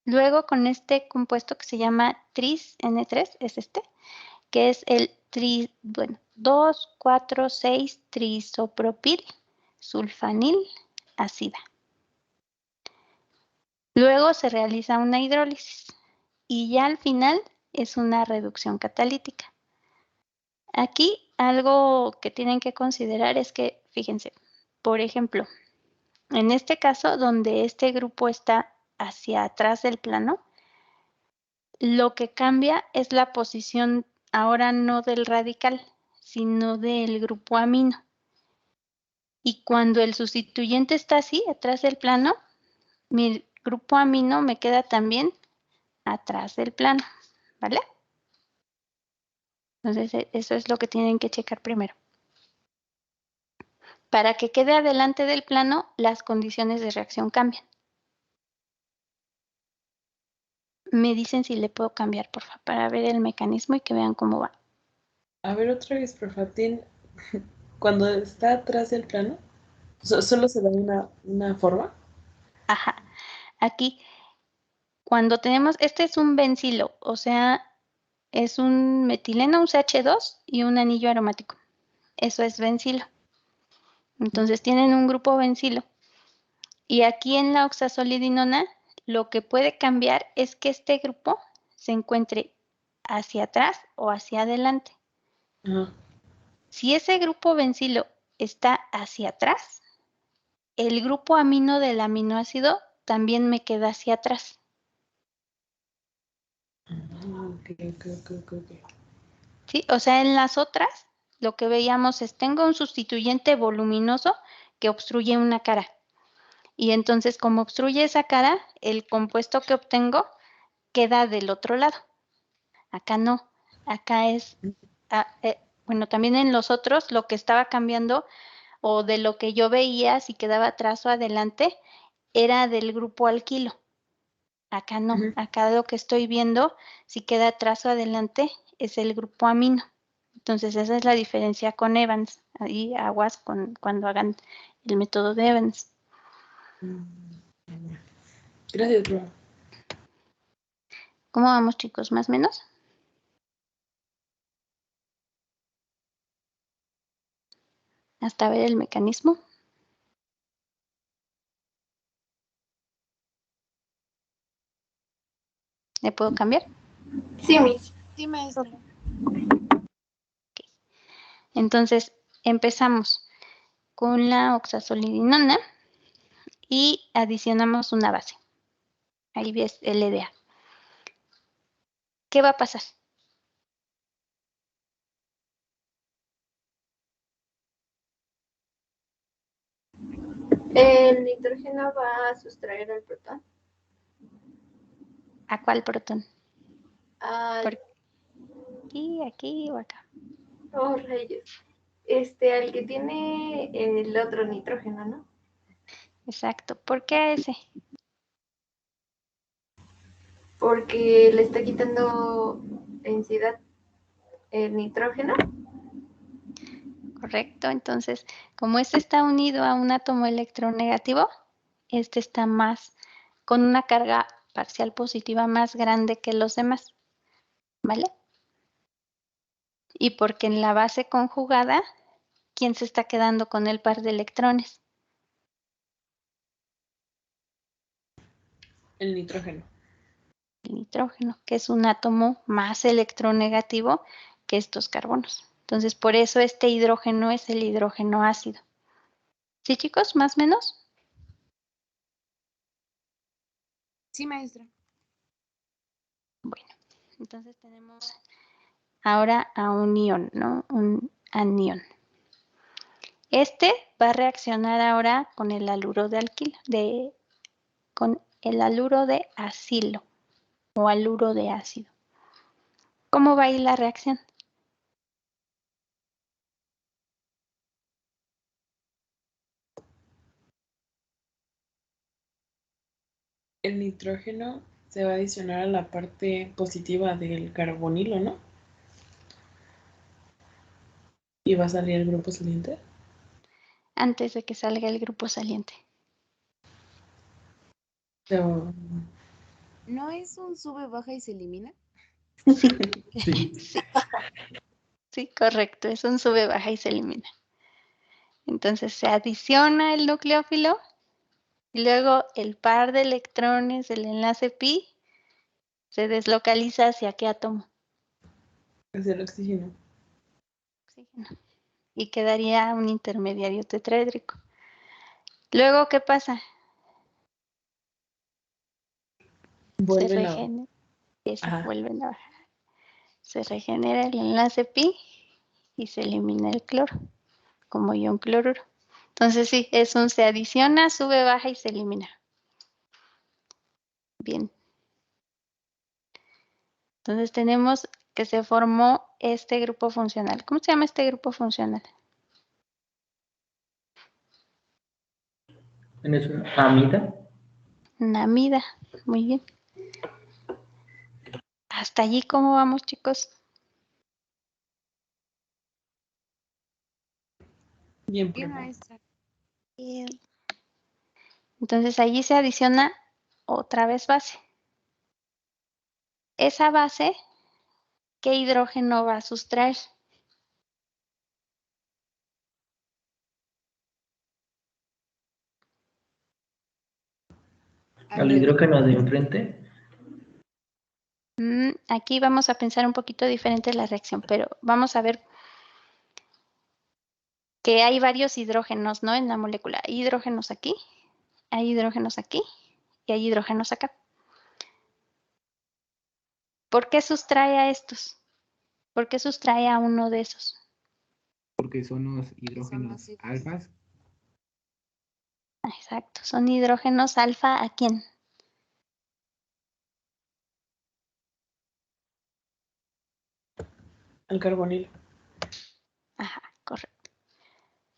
luego con este compuesto que se llama tris-N3, es este, que es el 2,4,6 trisopropil sulfanil ácida. Luego se realiza una hidrólisis y ya al final es una reducción catalítica. Aquí algo que tienen que considerar es que, fíjense, por ejemplo, en este caso donde este grupo está hacia atrás del plano, lo que cambia es la posición ahora no del radical, sino del grupo amino. Y cuando el sustituyente está así, atrás del plano, mi grupo amino me queda también atrás del plano, ¿vale? Entonces, eso es lo que tienen que checar primero. Para que quede adelante del plano, las condiciones de reacción cambian. Me dicen si le puedo cambiar, por favor, para ver el mecanismo y que vean cómo va. A ver, otra vez, Profatín. Cuando está atrás del plano, solo se da una forma. Ajá. Aquí, cuando tenemos, este es un bencilo, o sea, es un metileno, un CH2 y un anillo aromático. Eso es bencilo. Entonces tienen un grupo bencilo. Y aquí en la oxazolidinona, lo que puede cambiar es que este grupo se encuentre hacia atrás o hacia adelante. Ajá. Si ese grupo bencilo está hacia atrás, el grupo amino del aminoácido también me queda hacia atrás. Ok. ¿Sí? O sea, en las otras, lo que veíamos es, tengo un sustituyente voluminoso que obstruye una cara. Y entonces, como obstruye esa cara, el compuesto que obtengo queda del otro lado. Acá no. Acá es, bueno, también en los otros, lo que estaba cambiando o de lo que yo veía, si quedaba atrás o adelante, era del grupo alquilo. Acá no. Acá lo que estoy viendo, si queda atrás o adelante, es el grupo amino. Entonces, esa es la diferencia con Evans. Ahí aguas cuando hagan el método de Evans. Gracias, Profa. ¿Cómo vamos, chicos? ¿Más o menos? Hasta ver el mecanismo. ¿Le puedo cambiar? Sí, Miss. Sí, maestra. Okay. Entonces, empezamos con la oxazolidinona y adicionamos una base. Ahí ves LDA. ¿Qué va a pasar? El nitrógeno va a sustraer al protón. ¿A cuál protón? Al, Aquí o acá. oh, rayos. Al que tiene el otro nitrógeno, ¿no? Exacto. ¿Por qué a ese? Porque le está quitando densidad el nitrógeno. Correcto. Entonces, como este está unido a un átomo electronegativo, este está más, con una carga parcial positiva más grande que los demás. ¿Vale? Y porque en la base conjugada, ¿quién se está quedando con el par de electrones? El nitrógeno. El nitrógeno, que es un átomo más electronegativo que estos carbonos. Entonces, por eso este hidrógeno es el hidrógeno ácido. ¿Sí, chicos? ¿Más o menos? Sí, maestra. Bueno, entonces tenemos ahora a un ion, ¿no? Un anión. Este va a reaccionar ahora con el haluro de alquilo, con el haluro de acilo o haluro de ácido. ¿Cómo va a ir la reacción? El nitrógeno se va a adicionar a la parte positiva del carbonilo, ¿no? Y va a salir el grupo saliente. Antes de que salga el grupo saliente. Pero... ¿No es un sube, baja y se elimina? Sí. Sí. Sí. Sí, correcto. Es un sube, baja y se elimina. Entonces se adiciona el nucleófilo y luego el par de electrones del enlace pi se deslocaliza hacia qué átomo? Es el oxígeno. Oxígeno. Y quedaría un intermediario tetraédrico. Luego, ¿qué pasa? Se Vuelven a... regenera. Eso, Ajá. vuelven a bajar. Se regenera el enlace pi y se elimina el cloro, como ion cloruro. Entonces sí, se adiciona, sube, baja y se elimina. Bien. Entonces tenemos que se formó este grupo funcional. ¿Cómo se llama este grupo funcional? ¿Es una amida? Una amida. Muy bien. Hasta allí, ¿cómo vamos, chicos? Bien, Bien, profe. maestra. Bien. Entonces allí se adiciona otra vez base. Esa base, ¿qué hidrógeno va a sustraer? ¿Al hidrógeno de enfrente? Aquí vamos a pensar un poquito diferente la reacción, pero vamos a ver que hay varios hidrógenos, ¿no? En la molécula. Hay hidrógenos aquí, hay hidrógenos aquí y hay hidrógenos acá. ¿Por qué sustrae a estos? ¿Por qué sustrae a uno de esos? Porque son los hidrógenos alfas. Exacto, son hidrógenos alfa ¿a quién? Al carbonilo. Ajá, correcto.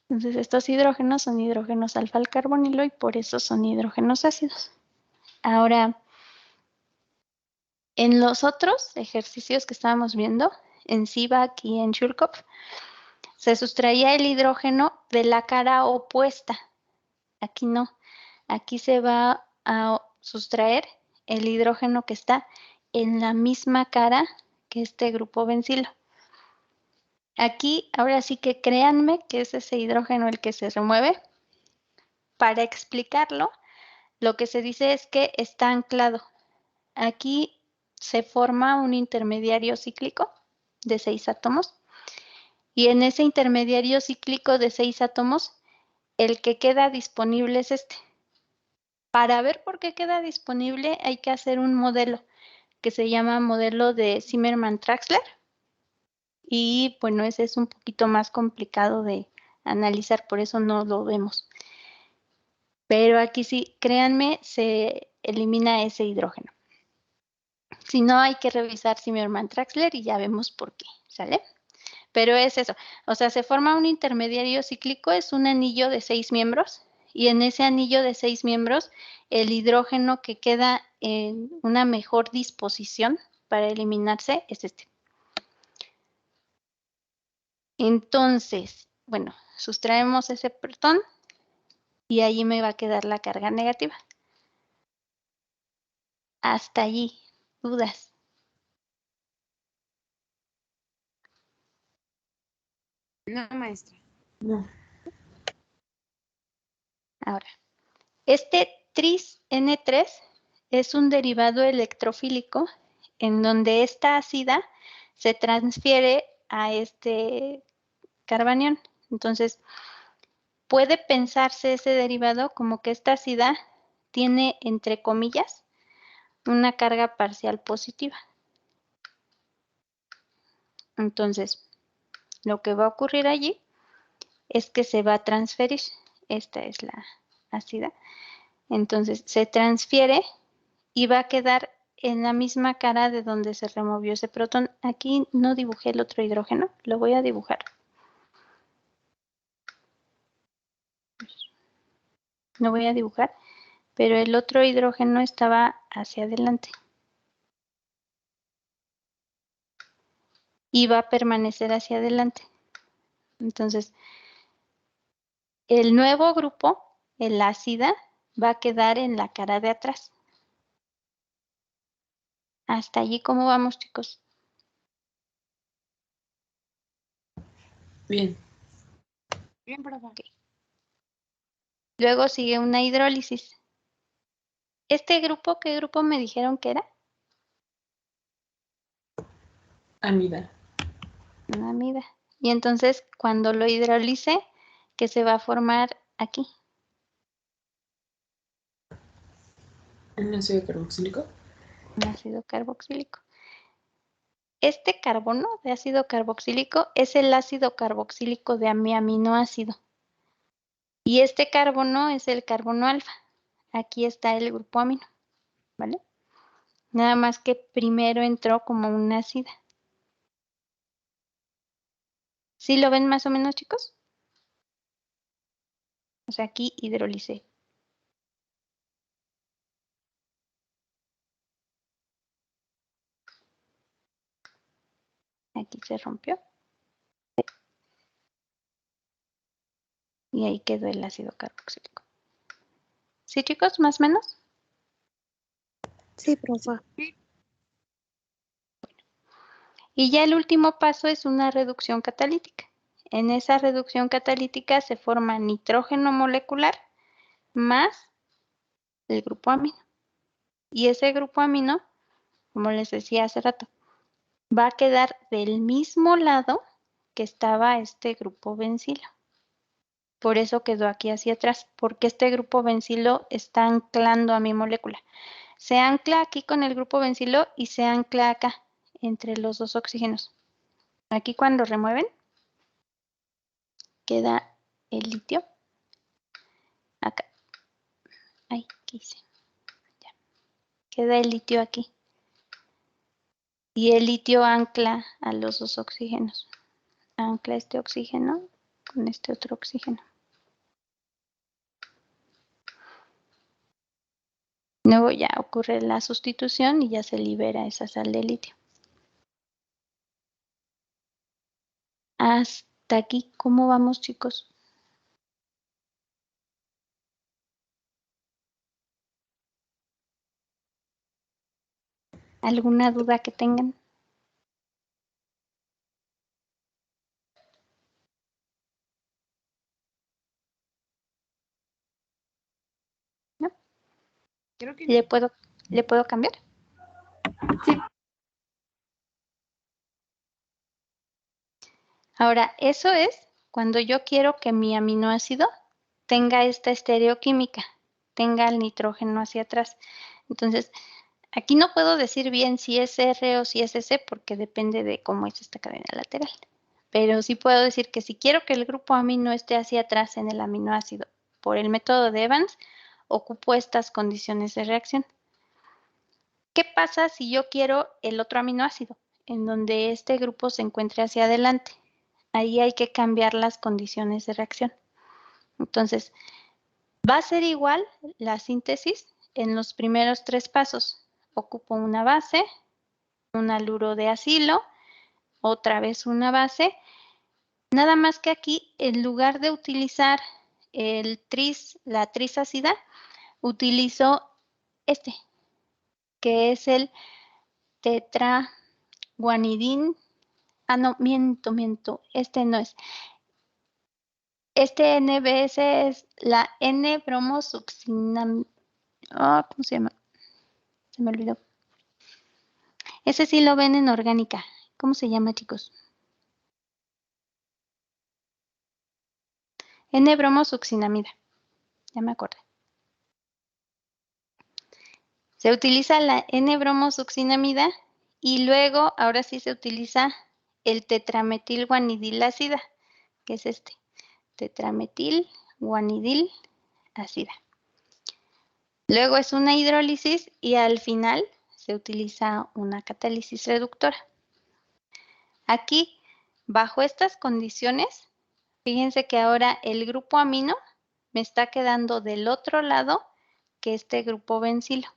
Entonces estos hidrógenos son hidrógenos alfa al carbonilo y por eso son hidrógenos ácidos. Ahora, en los otros ejercicios que estábamos viendo, en Sivak y en Shurkov, se sustraía el hidrógeno de la cara opuesta. Aquí no. Aquí se va a sustraer el hidrógeno que está en la misma cara que este grupo bencilo. Aquí, ahora sí que créanme que es ese hidrógeno el que se remueve. Para explicarlo, lo que se dice es que está anclado. Aquí se forma un intermediario cíclico de 6 átomos y en ese intermediario cíclico de 6 átomos, el que queda disponible es este. Para ver por qué queda disponible hay que hacer un modelo que se llama modelo de Zimmermann-Traxler. Y bueno, ese es un poquito más complicado de analizar, por eso no lo vemos. Pero aquí sí, créanme, se elimina ese hidrógeno. Si no, hay que revisar Zimmermann-Traxler y ya vemos por qué, ¿sale? Pero es eso, o sea, se forma un intermediario cíclico, es un anillo de 6 miembros, y en ese anillo de 6 miembros, el hidrógeno que queda en una mejor disposición para eliminarse es este. Entonces, bueno, sustraemos ese protón y allí me va a quedar la carga negativa. Hasta allí, dudas. No, maestra. No. Ahora, este tris N3 es un derivado electrofílico en donde esta ácida se transfiere a este carbanión. Entonces, puede pensarse ese derivado como que esta ácida tiene, entre comillas, una carga parcial positiva. Entonces, lo que va a ocurrir allí es que se va a transferir. Esta es la ácida. Entonces, se transfiere y va a quedar en la misma cara de donde se removió ese protón. Aquí no dibujé el otro hidrógeno, lo voy a dibujar. Lo voy a dibujar, pero el otro hidrógeno estaba hacia adelante. Y va a permanecer hacia adelante. Entonces, el nuevo grupo, el ácida, va a quedar en la cara de atrás. Hasta allí, ¿cómo vamos, chicos? Bien. Bien, profe. Okay. Luego sigue una hidrólisis. ¿Este grupo, qué grupo me dijeron que era? Amida. Una amida. Y entonces, cuando lo hidrolice, ¿qué se va a formar aquí? ¿Un ácido carboxílico? Un ácido carboxílico. Este carbono de ácido carboxílico es el ácido carboxílico de mi aminoácido. Y este carbono es el carbono alfa. Aquí está el grupo amino, ¿vale? Nada más que primero entró como una ácida. ¿Sí lo ven más o menos, chicos? O sea, aquí hidrolicé. Aquí se rompió. Y ahí quedó el ácido carboxílico. ¿Sí, chicos? ¿Más o menos? Sí, profe. Y ya el último paso es una reducción catalítica. En esa reducción catalítica se forma nitrógeno molecular más el grupo amino. Y ese grupo amino, como les decía hace rato, va a quedar del mismo lado que estaba este grupo bencilo. Por eso quedó aquí hacia atrás, porque este grupo bencilo está anclando a mi molécula. Se ancla aquí con el grupo bencilo y se ancla acá, entre los dos oxígenos. Aquí cuando remueven, queda el litio acá. Ay, ¿qué hice? Ya. Queda el litio aquí. Y el litio ancla a los dos oxígenos. Ancla este oxígeno con este otro oxígeno. Luego ya ocurre la sustitución y ya se libera esa sal de litio. Hasta aquí, ¿cómo vamos, chicos? ¿Alguna duda que tengan? ¿No? Creo que ¿Le puedo cambiar? Sí. Ahora, eso es cuando yo quiero que mi aminoácido tenga esta estereoquímica. tenga el nitrógeno hacia atrás. Entonces, aquí no puedo decir bien si es R o si es S porque depende de cómo es esta cadena lateral. Pero sí puedo decir que si quiero que el grupo amino esté hacia atrás en el aminoácido por el método de Evans, ocupo estas condiciones de reacción. ¿Qué pasa si yo quiero el otro aminoácido, en donde este grupo se encuentre hacia adelante? Ahí hay que cambiar las condiciones de reacción. Entonces, va a ser igual la síntesis en los primeros 3 pasos. Ocupo una base, un haluro de acilo, otra vez una base. Nada más que aquí, en lugar de utilizar la trisacida, utilizo este, que es el tetraguanidin. Ah, no, miento. Este no es. Este NBS es la N-bromosuccinamida. ¿Cómo se llama? Se me olvidó. Ese sí lo ven en orgánica. ¿Cómo se llama, chicos? N-bromosuccinamida. Ya me acordé. Se utiliza la N-bromosuccinamida y luego, ahora sí se utiliza el tetrametilguanidilacida, que es este. Tetrametilguanidilacida. Luego es una hidrólisis y al final se utiliza una catálisis reductora. Aquí, bajo estas condiciones, fíjense que ahora el grupo amino me está quedando del otro lado que este grupo bencilo.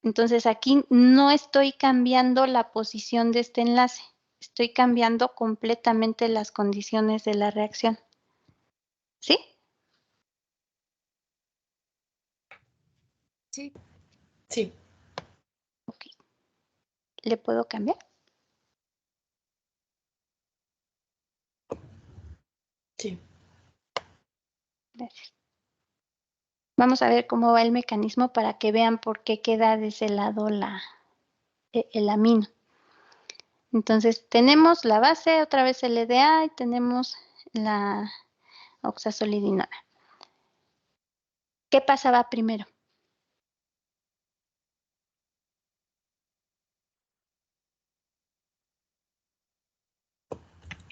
Entonces aquí no estoy cambiando la posición de este enlace, estoy cambiando completamente las condiciones de la reacción. ¿Sí? Sí. Sí. Ok. ¿Le puedo cambiar? Sí. Gracias. Vamos a ver cómo va el mecanismo para que vean por qué queda de ese lado el amino. Entonces tenemos la base, otra vez el EDA y tenemos la oxazolidinona. ¿Qué pasaba primero?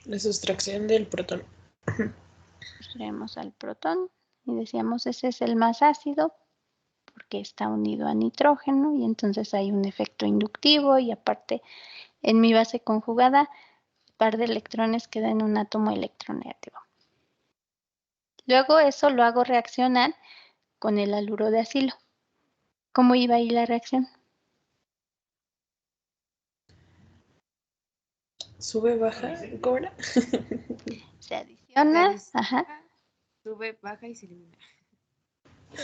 La sustracción del protón. Sustraemos al protón y decíamos ese es el más ácido porque está unido a nitrógeno y entonces hay un efecto inductivo y aparte en mi base conjugada el par de electrones queda en un átomo electronegativo. Luego eso lo hago reaccionar con el haluro de acilo. ¿Cómo iba ahí la reacción? Sube, baja, cobra. Se adiciona, adiciona, sube, baja y se elimina.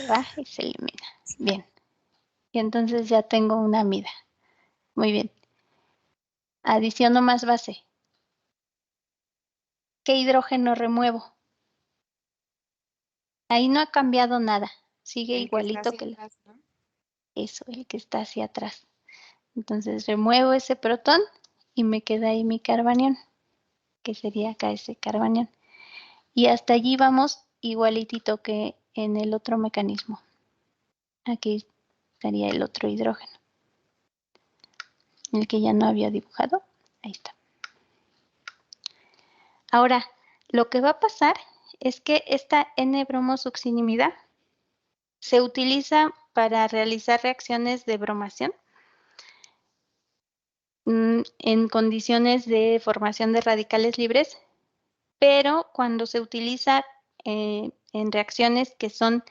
baja y se elimina. Bien. Y entonces ya tengo una amida. Muy bien. Adiciono más base. ¿Qué hidrógeno remuevo? Ahí no ha cambiado nada. Sigue igualito que atrás, ¿no? eso, el que está hacia atrás. Entonces remuevo ese protón y me queda ahí mi carbanión, que sería acá ese carbanión. Y hasta allí vamos igualitito que en el otro mecanismo. Aquí estaría el otro hidrógeno. El que ya no había dibujado. Ahí está. Ahora, lo que va a pasar es que esta N-bromosuccinimida se utiliza para realizar reacciones de bromación en condiciones de formación de radicales libres, pero cuando se utiliza en reacciones que son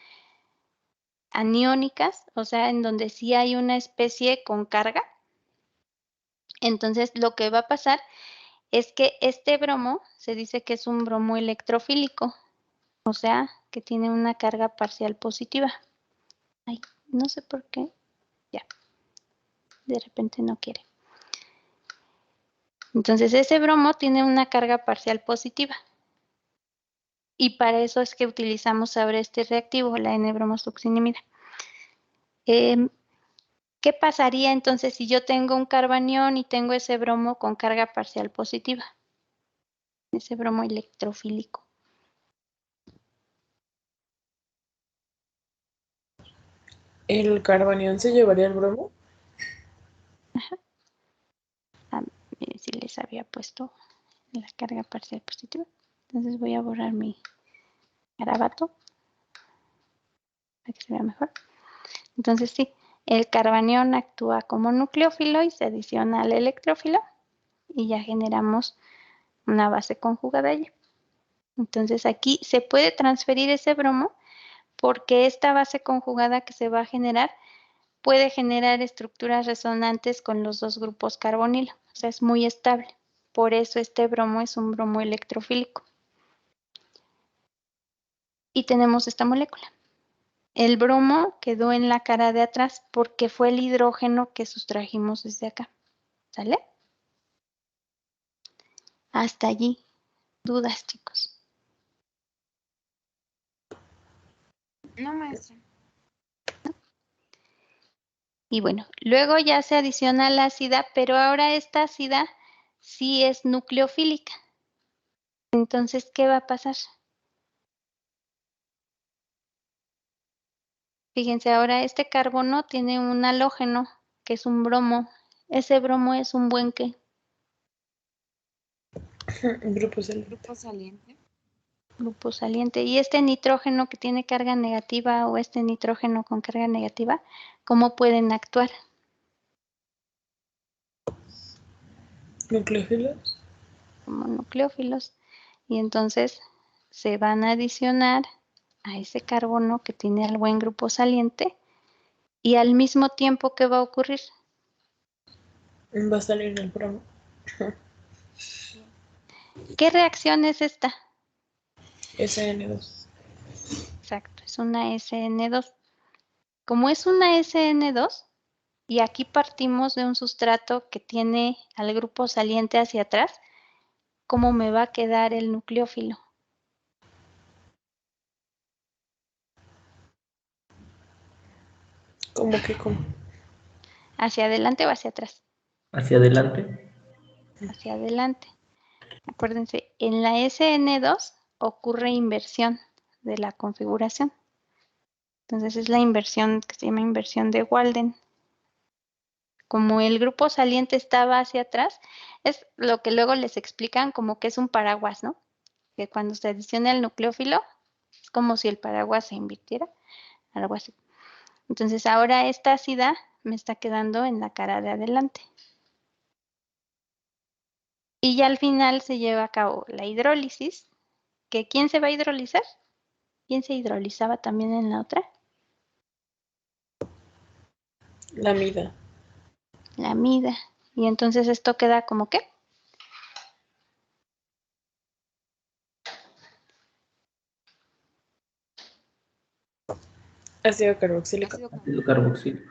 aniónicas, o sea, en donde sí hay una especie con carga, entonces lo que va a pasar es que este bromo se dice que es un bromo electrofílico, o sea, que tiene una carga parcial positiva. Ay, no sé por qué, ya, de repente no quiere. Entonces ese bromo tiene una carga parcial positiva. Y para eso es que utilizamos ahora este reactivo, la N-bromosuccinimida. ¿Qué pasaría entonces si yo tengo un carbanión y tengo ese bromo con carga parcial positiva? Ese bromo electrofílico. ¿El carbanión se llevaría el bromo? Miren si les había puesto la carga parcial positiva. Entonces voy a borrar mi garabato para que se vea mejor. Entonces sí, el carbanión actúa como nucleófilo y se adiciona al electrófilo y ya generamos una base conjugada allí. Entonces aquí se puede transferir ese bromo porque esta base conjugada que se va a generar puede generar estructuras resonantes con los dos grupos carbonilo. O sea, es muy estable. Por eso este bromo es un bromo electrofílico. Y tenemos esta molécula. El bromo quedó en la cara de atrás porque fue el hidrógeno que sustrajimos desde acá. ¿Sale? Hasta allí. ¿Dudas, chicos? No, maestra. Y bueno, luego ya se adiciona la ácida, pero ahora esta ácida sí es nucleofílica. Entonces, ¿qué va a pasar? Fíjense, ahora este carbono tiene un halógeno, que es un bromo. Ese bromo es un buen ¿qué? Grupo saliente. Grupo saliente. Grupo saliente. Y este nitrógeno que tiene carga negativa o este nitrógeno con carga negativa, ¿cómo pueden actuar? ¿Nucleófilos? Como nucleófilos. Y entonces se van a adicionar a ese carbono que tiene al buen grupo saliente y al mismo tiempo, ¿qué va a ocurrir? Va a salir el bromo. ¿Qué reacción es esta? SN2. Exacto, es una SN2. Como es una SN2, y aquí partimos de un sustrato que tiene al grupo saliente hacia atrás, ¿cómo me va a quedar el nucleófilo? ¿Cómo que cómo? ¿Hacia adelante o hacia atrás? Hacia adelante. Hacia adelante. Acuérdense, en la SN2 ocurre inversión de la configuración. Entonces es la inversión que se llama inversión de Walden. Como el grupo saliente estaba hacia atrás, es lo que luego les explican como que es un paraguas, ¿no? Que cuando se adiciona el nucleófilo, es como si el paraguas se invirtiera, algo así. Entonces ahora esta ácida me está quedando en la cara de adelante. Y ya al final se lleva a cabo la hidrólisis, que ¿quién se va a hidrolizar? ¿Quién se hidrolizaba también en la otra? La amida. La amida. Y entonces esto queda como ¿qué? Ácido carboxílico. Ácido carboxílico.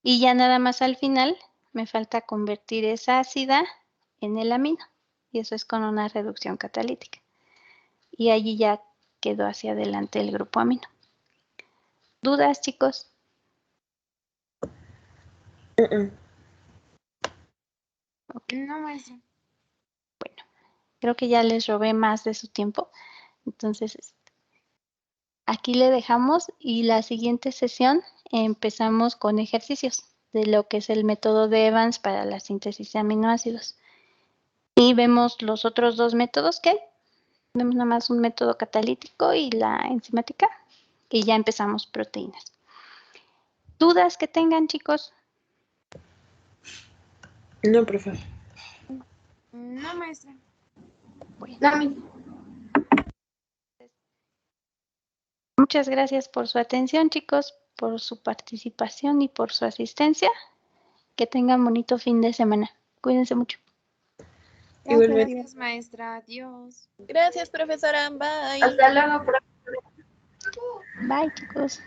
Y ya nada más al final me falta convertir esa ácida en el amino. Y eso es con una reducción catalítica. Y allí ya quedó hacia adelante el grupo amino. ¿Dudas, chicos? Okay. No, maestra. Bueno, creo que ya les robé más de su tiempo. Entonces, aquí le dejamos y la siguiente sesión empezamos con ejercicios de lo que es el método de Evans para la síntesis de aminoácidos. Y vemos los otros dos métodos que hay. Vemos nada más un método catalítico y la enzimática. Y ya empezamos proteínas. ¿Dudas que tengan, chicos? No, profe. No, maestra. Bueno. No, Muchas gracias por su atención, chicos, por su participación y por su asistencia. Que tengan bonito fin de semana. Cuídense mucho. Igualmente. Gracias, maestra. Adiós. Gracias, profesora. Bye. hasta luego, profe. Bye, chicos.